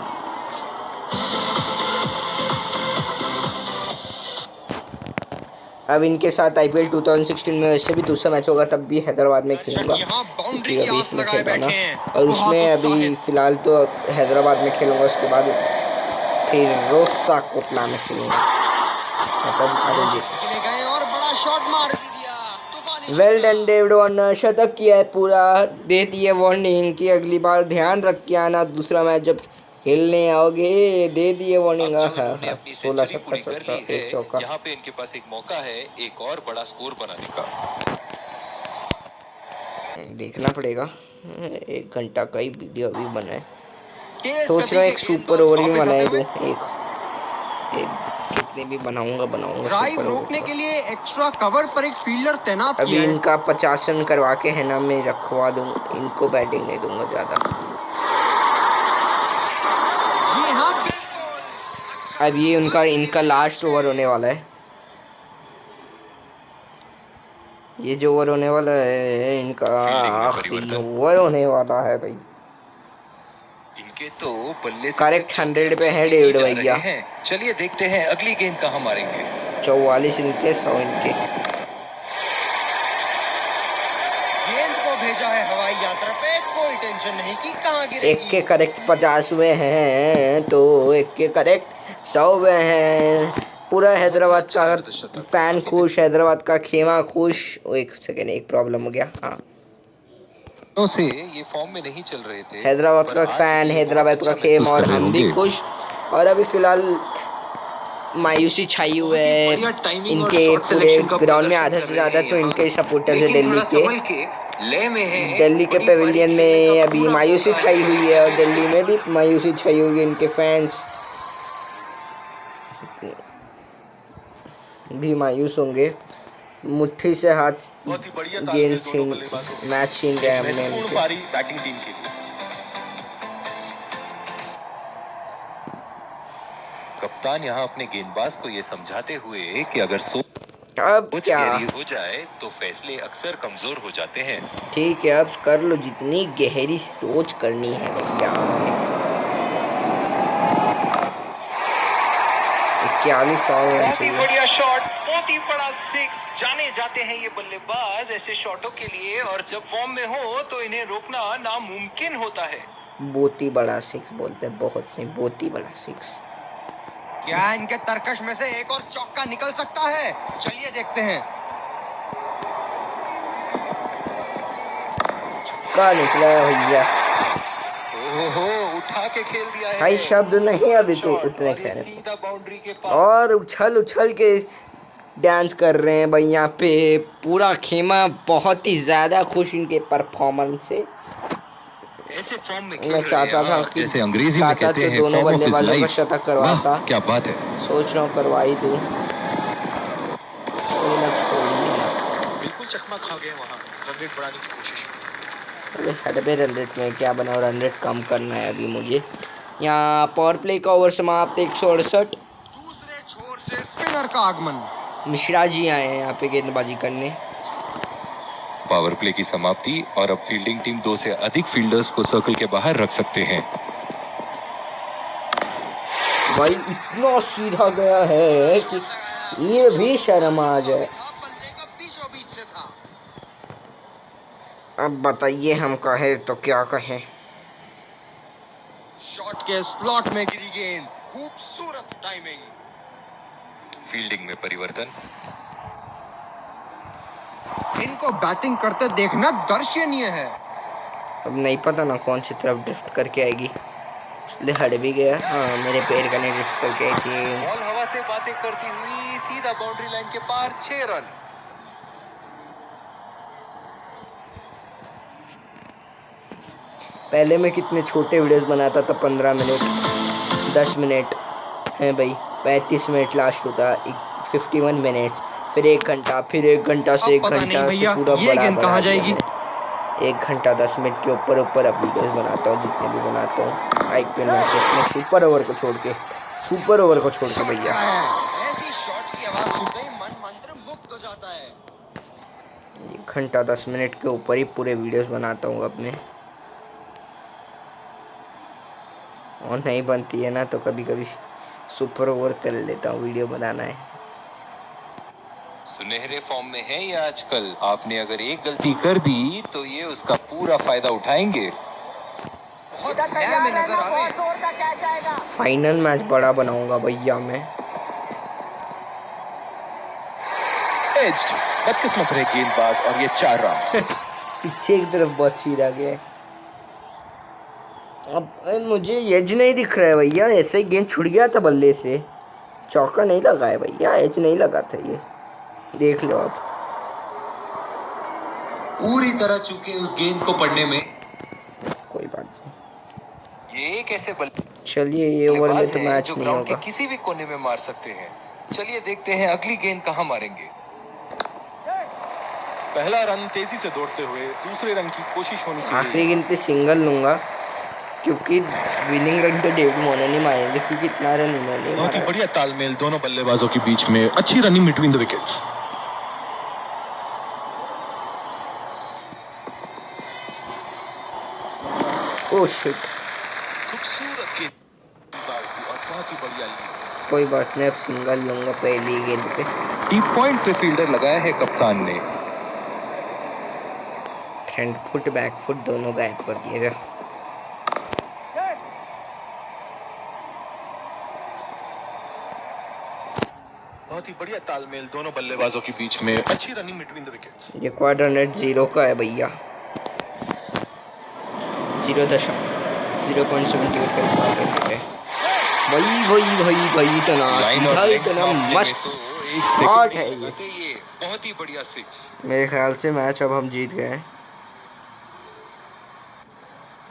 अब इनके साथ आईपीएल 2016 में वैसे भी दूसरा मैच होगा, तब भी हैदराबाद में खेलूंगा क्योंकि अभी इसमें खेल रहा ना। और उसमें अभी फ़िलहाल तो हैदराबाद में खेलूंगा, उसके बाद फिर रोसा कोटला में खेलूंगा, मतलब और बड़ा शॉट मार भी दिया। वेल डन डेविड वार्नर, शतक किया है पूरा। दे दी है वार्निंग कि अगली बार ध्यान रख के आना, दूसरा मैच जब खेलने आओगे। दे दिए वार्निंग। 16 छक्का 17 एक चौका। यहाँ पे इनके पास एक मौका है एक और बड़ा स्कोर बनाने का। देखना पड़ेगा, 1 घंटा का ही वीडियो अभी बना है। सोच रहा हूँ एक सुपर ओवर भी बनाए दूँ, एक कितने भी बनाऊंगा ड्राइव रोकने के लिए एक्स्ट्रा कवर पर एक फील्डर तैनात अभी किया है। इनका 50 रन करवा के है ना मैं रखवा दूँ, इनको बैटिंग नहीं दूंगा ज़्यादा। अब ये इनका लास्ट ओवर होने वाला है। ये जो ओवर होने वाला है इनका आखिरी ओवर होने वाला है भाई। इनके तो बल्ले से करेक्ट 100 पे है डेविड भैया। चलिए देखते हैं अगली गेंद कहाँ मारेंगे। 44 इनके 100 इनके। गेंद को भेजा है हवाई यात्रा पे, कोई टेंशन नहीं कि कहाँ गिरेगी। एक के करेक्ट 50 हुए हैं तो एक के करेक्ट 100 हुए हैं। पूरा हैदराबाद का फैन खुश, हैदराबाद का खेमा खुश। एक सेकेंड, एक प्रॉब्लम हो गया। हाँ, से ये फॉर्म में नहीं चल रहे थे। हैदराबाद का फैन, हैदराबाद का खेम और हम भी खुश। और अभी फिलहाल मायूसी छाई हुई है इनके पूरे ग्राउंड में। आधा से ज़्यादा तो इनके सपोर्टर्स है दिल्ली के पेविलियन में अभी मायूसी छाई हुई है, और दिल्ली में भी मायूसी छाई हुई है। इनके फैंस भी मायूस होंगे। मुट्ठी से हाथ गेंद छीन मैच छीन गए हमने बैटिंग टीम के लिए। कप्तान यहाँ अपने गेंदबाज को ये समझाते हुए कि अगर अब क्या हो जाए तो फैसले अक्सर कमजोर हो जाते हैं। ठीक है, अब कर लो जितनी गहरी सोच करनी है भैया आपने। 41 बहुत ही बढ़िया शॉट, बहुत ही बड़ा 6। जाने जाते हैं ये बल्लेबाज ऐसे शॉटों के लिए, और जब फॉर्म में हो तो इन्हें रोकना नामुमकिन होता है। बहुत ही बड़ा 6 बोलते हैं, बहुत नहीं, बहुत ही बड़ा 6। क्या इनके तरकश में से एक और चौका निकल सकता है? चलिए देखते हैं। चौका निकला है भैया। ओहो, उठा के खेल दिया है भाई शब्द नहीं अभी तो उतने कहने, सीधा बाउंड्री के पास। और उछल के डांस कर रहे हैं भाई यहाँ पे। पूरा खेमा बहुत ही ज़्यादा खुश इनके परफॉर्मेंस से। ऐसे फॉर्म में मैं चाहता था कि जैसे अंग्रेजी में कहते हैं दोनों बल्लेबाजों का शतक करवाता। क्या बात है। सोच रहा हूँ करवा ही दूँ, छोड़िए ना। बिल्कुल चकमा खा गए वहाँ रन रेट बढ़ाने की कोशिश में। अरे हटबे रन रेट में क्या बना, रन रेट कम करना है अभी मुझे। यहाँ पावर प्ले का ओवर समाप्त 168। दूसरे छोर से स्पिनर का आगमन। मिश्रा जी आए हैं यहाँ पे गेंदबाजी करने। पावर प्ले की समाप्ति, और अब फील्डिंग टीम 2 से अधिक फील्डर्स को सर्कल के बाहर रख सकते हैं। भाई इतना सीधा गया है कि ये भी शर्म आ जाए। अब बताइए हम कहें तो क्या कहें। शॉट के स्लॉट में गिरी गेंद, खूबसूरत टाइमिंग। फील्डिंग में परिवर्तन। इनको बैटिंग करते देखना दर्शनीय है। अब नहीं पता ना कौन सी तरफ ड्रिफ्ट करके आएगी, इसलिए हट भी गया। हाँ, मेरे पैर का नहीं ड्रिफ्ट करके आई थी। बॉल हवा से बातें करती हुई सीधा बाउंड्री लाइन के पार, 6 रन। पहले मैं कितने छोटे वीडियोस बनाता था, 15 मिनट 10 मिनट हैं भाई, 35 मिनट लास्ट होता, 51 मिनट, फिर 1 घंटा, फिर 1 घंटा से 1 पता घंटा नहीं भैया, से पूरा ये बड़ा गेंद बना कहाँ दिया जाएगी? मैंने। 1 घंटा 10 मिनट के ऊपर अब वीडियोस बनाता हूँ, जितने भी बनाता हूँ आईपीएल मैचेस में, सुपर ओवर को छोड़ के भैया। ऐसी शॉट की आवाज सुनते ही मन मंत्र मुक्त हो जाता है। 1 घंटा 10 मिनट के ऊपर ही पूरे वीडियोस बनाता हूँ अपने, और नहीं बनती है ना तो कभी कभी सुपर ओवर कर लेता हूँ, वीडियो बनाना है। सुनहरे फॉर्म में है ये आजकल। आपने अगर एक गलती कर दी तो ये उसका पूरा फायदा उठाएंगे। बहुत लय में नजर आ रहे हैं। फाइनल मैच बड़ा बनाऊंगा भैया मैं। एज्ड, बदकिस्मत रहे गेंदबाज और ये 4 रन। पीछे की तरफ बहुत सीधा गया। अब मुझे एज नहीं दिख रहा है भैया, ऐसे ही गेंद छुट गया था बल्ले से, चौका नहीं लगा है भैया, एज नहीं लगा था, ये देख लो आप। पूरी तरह चूके उस गेंद को पढ़ने में। कोई बात नहीं, ये एक ऐसे चलिए ये ओवर में बल्लेबाज तो हैं मैच जो नहीं ग्राउंड के होगा। किसी भी कोने में मार सकते हैं। चलिए देखते हैं अगली गेंद कहां मारेंगे। पहला रन तेजी से दौड़ते हुए दूसरे रन की कोशिश होनी चाहिए। आखिरी गेंद पे सिंगल लूंगा, क्योंकि विनिंग रन तो डेविड वार्नर नहीं मारेंगे, क्योंकि इतना रन इन्होंने बहुत ही मारा। बढ़िया तालमेल दोनों बल्लेबाजों के बीच में, अच्छी running between the wickets. Oh shit, खूबसूरत गेंदबाजी और बहुत ही बढ़िया लीड। कोई बात नहीं, अब सिंगल लूंगा पहली गेंद पे। डीप पॉइंट पे फील्डर लगाया है कप्तान ने। फ्रंट फुट बैक फुट दोनों गायब कर दिएगा। बहुत ही बढ़िया तालमेल दोनों बल्लेबाजों के बीच में, अच्छी रनिंग बिटवीन द विकेट्स। ये क्वार्टर नेट 0 का है भैया, 0.78 का क्वार्टर नेट है। भाई इतना लाइन सीधा, और लेग इतना मामले में मस्त तो एक शॉट सेकंड है नहीं ये। लगाते ये। बहुत ही बढ़िया 6। मेरे ख्याल से मैच अब हम जीत गए हैं।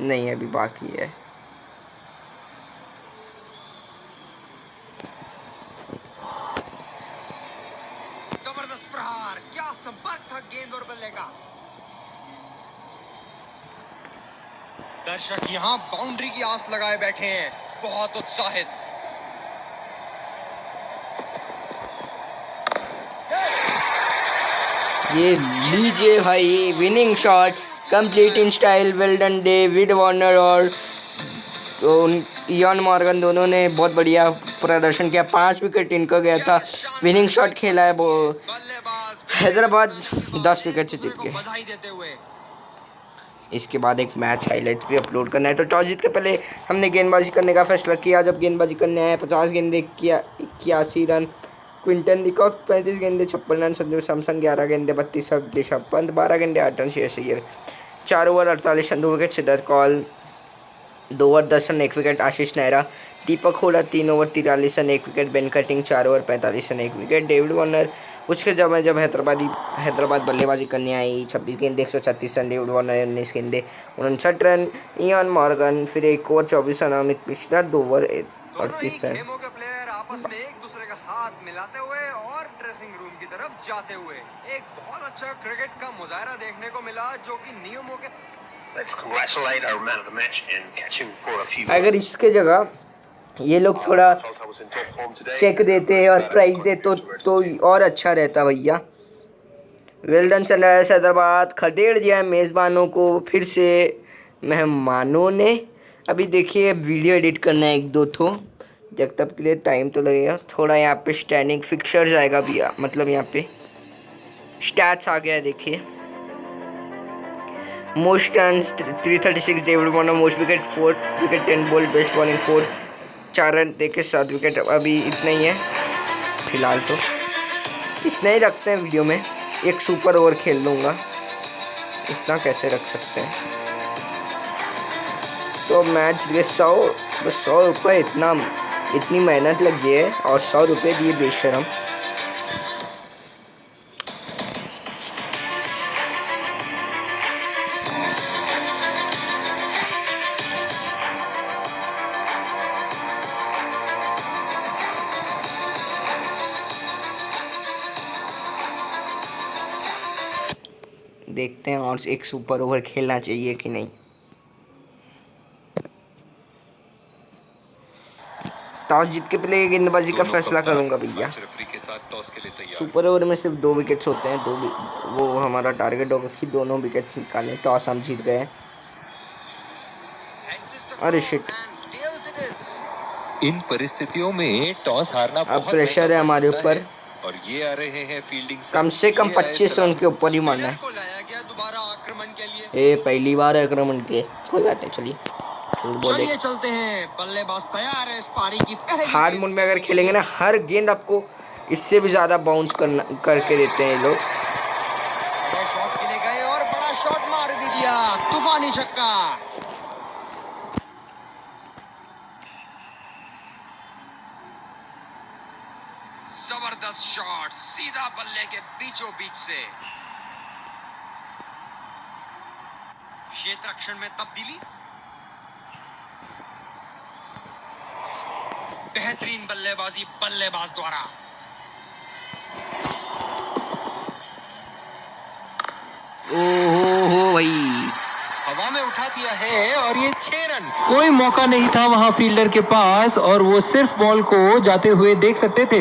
नहीं, अभी बाकी है। जबरदस्त प्रहार, क्या संपर्क था गेंद और बल्ले का। दर्शक यहाँ बाउंड्री की आस लगाए बैठे हैं, बहुत उत्साहित। ये लीजिए भाई, winning shot complete in style, well done David Warner और तो इयान मॉर्गन दोनों ने बहुत बढ़िया प्रदर्शन किया। 5 विकेट इनका गया था, विनिंग शॉट खेला है वो। बल्लेबाज हैदराबाद 10 विकेट से जीत गए। बधाई देते हुए। इसके बाद एक मैच हाईलाइट्स भी अपलोड करना है, तो टॉस जीत के पहले हमने गेंदबाजी करने का फैसला किया। जब गेंदबाजी करने आए 50 गेंदे किया 81 रन, क्विंटन डिकॉक 35 गेंदे 56 रन, संजू सैमसन 11 गेंदे 32 रन, ऋषभ पंत 12 गेंदे 8 रन, शेष Iyer 4 over 48 run 2 wicket, Siddharth Kaul 2 over 10 run 1 wicket, Ashish Nehra, Deepak Hooda 3 over 43 run 1 wicket, Ben Cutting 4 over 45 run 1 wicket, David Warner उसके जब हैदराबाद बल्लेबाजी करने आई 26 गेंदे 136 रन, डेविड वार्नर 19 गेंदे 59 रन, इयान मॉर्गन फिर 1 over 24 run, Amit Mishra 2 over 38 run. खेमों के प्लेयर आपस में एक दूसरे का हाथ मिलाते हुए और ड्रेसिंग रूम की तरफ जाते हुए एक बहुत अच्छा क्रिकेट का मुजाहरा देखने को मिला, जो कि नियमों के। Let's congratulate our man of the match and catch him for a few. अगर इसके जगह ये लोग थोड़ा Felt I was in top form today. Check देते और प्राइस दे तो और अच्छा रहता भैया। वेल डन सनराइजर्स हैदराबाद, खदेड़ दिया है मेज़बानों को फिर से मेहमानों ने। अभी देखिए वीडियो एडिट करना है 1-2 ठो, जब तक के लिए टाइम तो लगेगा थोड़ा। यहाँ पे स्टैंडिंग फिक्सर्स आएगा भैया, मतलब यहाँ पे स्टैट्स आ गया है देखिए। Most runs 336, David Warner most wicket 4 wicket 10 ball, best bowling 4, 4 run देके 7 विकेट। अभी इतना ही है फिलहाल, तो इतना ही रखते हैं वीडियो में। एक सुपर ओवर खेल लूँगा, इतना कैसे रख सकते हैं। तो मैच दिए 100, बस 100 रुपये, इतनी मेहनत लगी है और 100 रुपये दिए बेशरम। देखते हैं और एक सुपर ओवर खेलना चाहिए कि नहीं। टॉस जीत के पहले गेंदबाजी का फैसला करूंगा भैया। रेफरी के साथ टॉस के लिए तैयार। सुपर ओवर में सिर्फ 2 विकेट्स होते हैं, वो हमारा टारगेट होगा कि दोनों विकेट्स निकालें। टॉस हम जीत गए। अरे शिट, इन परिस्थितियों में टॉस हारना अब बहुत प्रेशर है हमारे ऊपर। और ये आ रहे हैं फील्डिंग कम से कम 25 रन के ऊपर ही मारना है। को लाया गया दोबारा आक्रमण के लिए। ये पहली बार है आक्रमण के, कोई बात नहीं, चलिए झूठ बोले। चलिए चलते हैं, बल्लेबाज तैयार है इस पारी की पहली हार्ड मोड में अगर खेलेंगे ना, हर गेंद आपको इससे भी ज़्यादा बाउंस करके देते हैं ये लोग। बड़े शॉट के लिए गए और बड़ा शॉट मार भी दिया, तूफानी छक्का। जबरदस्त शॉट सीधा बल्ले के बीचों बीच से। क्षेत्र रक्षण में तब्दीली, बेहतरीन बल्लेबाजी बल्लेबाज द्वारा। ओहो भाई, हवा में उठा दिया है और ये 6 रन। कोई मौका नहीं था वहां फील्डर के पास और वो सिर्फ बॉल को जाते हुए देख सकते थे।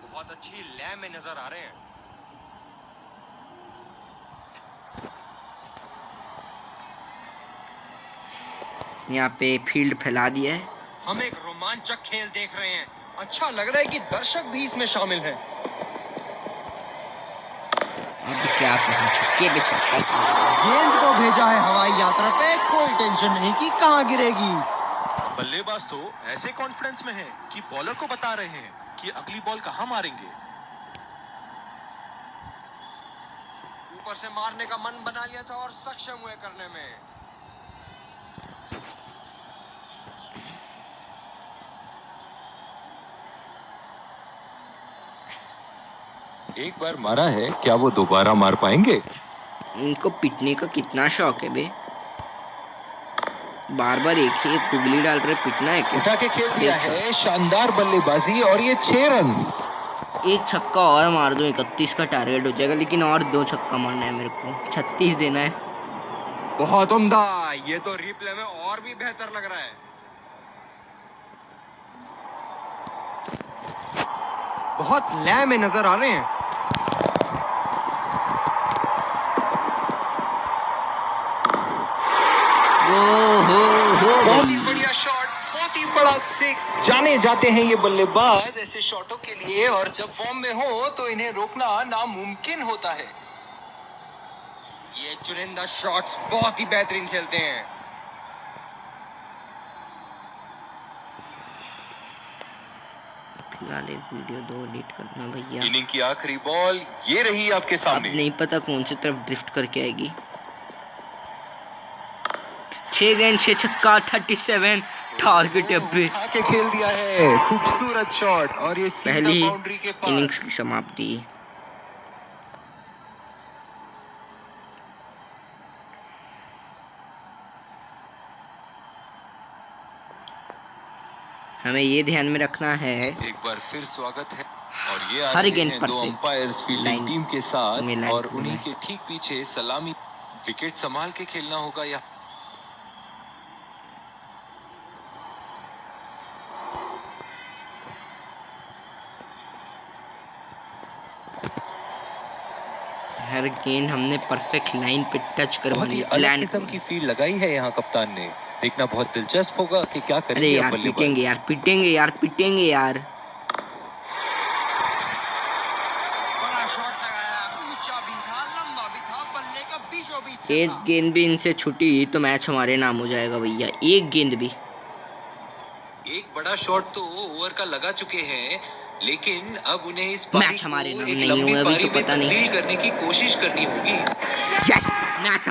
बहुत अच्छी लय में नजर आ रहे हैं। यहाँ पे फील्ड फैला दिया है। हम एक रोमांचक खेल देख रहे हैं। अच्छा लग रहा है कि दर्शक भी इसमें शामिल हैं। अब क्या कहूँ, छक्के पे छक्का। गेंद को भेजा है हवाई यात्रा पे, कोई टेंशन नहीं कि कहाँ गिरेगी। बल्लेबाज तो ऐसे कॉन्फिडेंस में है कि बॉलर को बता रहे हैं कि अगली बॉल कहां मारेंगे। ऊपर से मारने का मन बना लिया था और सक्षम हुए करने में। एक बार मारा है, क्या वो दोबारा मार पाएंगे? इनको पिटने का कितना शौक है बे, बार बार एक ही कुगली डाल रहे, पिटना है क्या? उठा के खेल दिया है, शानदार बल्लेबाजी और ये 6 रन। एक छक्का और मार दो, 31 का टारगेट हो जाएगा, लेकिन और 2 छक्का मारना है मेरे को, 36 देना है। बहुत उम्दा, ये तो रिप्ले में और भी बेहतर लग रहा है। बहुत लय में नजर आ रहे हैं। बहुत ही बढ़िया शॉट, बहुत ही बड़ा 6। जाने जाते हैं ये बल्लेबाज ऐसे शॉटों के लिए, और जब फॉर्म में हो तो इन्हें रोकना नामुमकिन होता है। ये चुनिंदा शॉट्स बहुत ही बेहतरीन खेलते हैं। फिलहाल एक वीडियो 2 एडिट करना भैया। इनिंग की आखिरी बॉल ये रही आपके अब सामने। नहीं पता कौन सी तरफ ड्रिफ्ट करके आएगी। 6 गेंद 6 छक्का, 37 टारगेट है बे। उठा के खेल दिया है, खूबसूरत शॉट और ये सीधा पहली बाउंड्री के पार। इनिंग्स की समाप्ति। हमें ये ध्यान में रखना है, एक बार फिर स्वागत है और ये आ हर रहे गेंद हैं पर 2 से अंपायर्स फील्डिंग लाइन टीम के साथ में लाइन और करना उन्हीं है। के ठीक पीछे सलामी। विकेट संभाल के खेलना होगा या हर गेंद हमने परफेक्ट लाइन पे टच बहुत करवानी ही है, अलग लैंड किस्म की फील्ड लगाई है यहाँ कप्तान ने। देखना बहुत दिलचस्प होगा कि क्या अरे करेंगे यार बल्लेबाज। पिटेंगे यार, पिटेंगे यार, पिटेंगे यार। बड़ा शॉट लगाया, ऊंचा भी था, लंबा एक गेंद भी इनसे छूटी तो मैच हमारे नाम हो जाएगा भैया, एक गेंद भी। एक बड़ा शॉट तो ओवर का लगा चुके हैं, लेकिन अब उन्हें इस पारी मैच हमारे को नाम एक नहीं लंबी हुए अभी पारी तो में पता नहीं। तब्दील करने की कोशिश करनी होगी। यस, मैच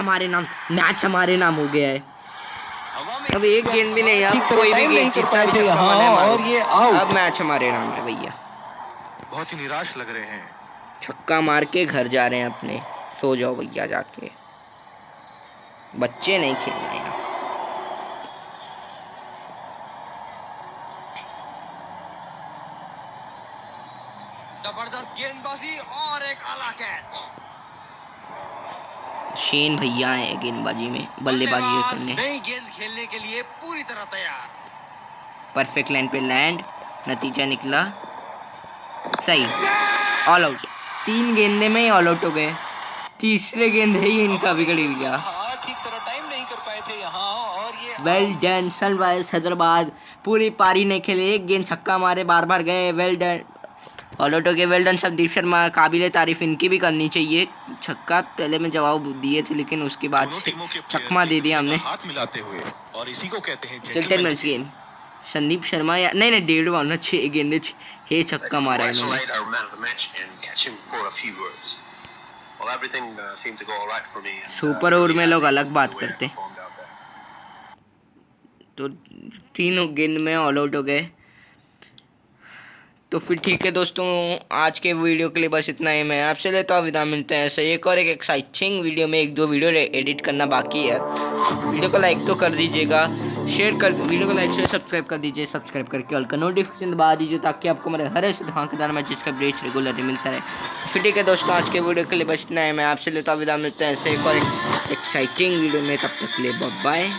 हमारे नाम हो गया है। अब एक गेंद भी नहीं, अब कोई भी गेंद जितना भी छक्का मारना है मारो। और ये आउट। अब मैच हमारे नाम है भैया। बहुत ही निराश लग रहे हैं। छक्का मार के घर जा रहे हैं अपने, सो जाओ भैया जाके, बच्चे नहीं खेलना है यहाँ। जबरदस्त गेंदबाजी और एक आला कैच। शेन भैया है गेंदबाजी में, बल्लेबाजी करने। नई गेंद खेलने के लिए पूरी तरह तैयार। परफेक्ट लाइन पे लैंड, नतीजा निकला सही, ऑल आउट। 3 गेंदे में ही ऑल आउट हो गए, तीसरे गेंद है ही इनका बिगड़ गया। ठीक तरह टाइम नहीं कर पाए थे यहाँ, और ये वेल डन सनराइजर्स हैदराबाद, पूरी पारी नहीं खेले, एक गेंद छक्का मारे, बार बार गए। वेल डन ऑल आउट हो गए, वेल डन संदीप शर्मा, काबिले तारीफ इनकी भी करनी चाहिए। छक्का पहले में जवाब दिए थे, लेकिन उसके बाद दोनों से टीमों के चकमा दे दिया हमने। हाथ मिलाते हुए, और इसी को कहते हैं चलते मैच गेम। संदीप शर्मा या नहीं 1.5 मारना, 6 गेंदे हे छक्का Let's मारा इन्होंने। congratulate our man of the match and catch him for a few words. Well, everything seemed to go all right for me. And, super over में लोग happy अलग बात with the way I करते हैं। performed out there. तो 3 गेंद में all out हो गए। तो फिर ठीक है दोस्तों, आज के वीडियो के लिए बस इतना ही। मैं आपसे लेता हूँ विदा, मिलते हैं ऐसे एक और एक एक्साइटिंग वीडियो में। 1-2 वीडियो एडिट करना बाकी है। वीडियो को लाइक तो कर दीजिएगा, शेयर कर, वीडियो को लाइक शेयर सब्सक्राइब कर दीजिए, सब्सक्राइब करके ऑल का नोटिफिकेशन दबा दीजिए, ताकि आपको मेरे हर ऐसे धमाकेदार मैचेस का अपडेट्स रेगुलरली मिलता रहे। फिर ठीक है दोस्तों, आज के वीडियो के लिए बस इतना है। मैं आपसे लेता हूँ विदा, मिलते हैं ऐसे एक और एक एक्साइटिंग वीडियो में। तब तक के लिए बाय बाय।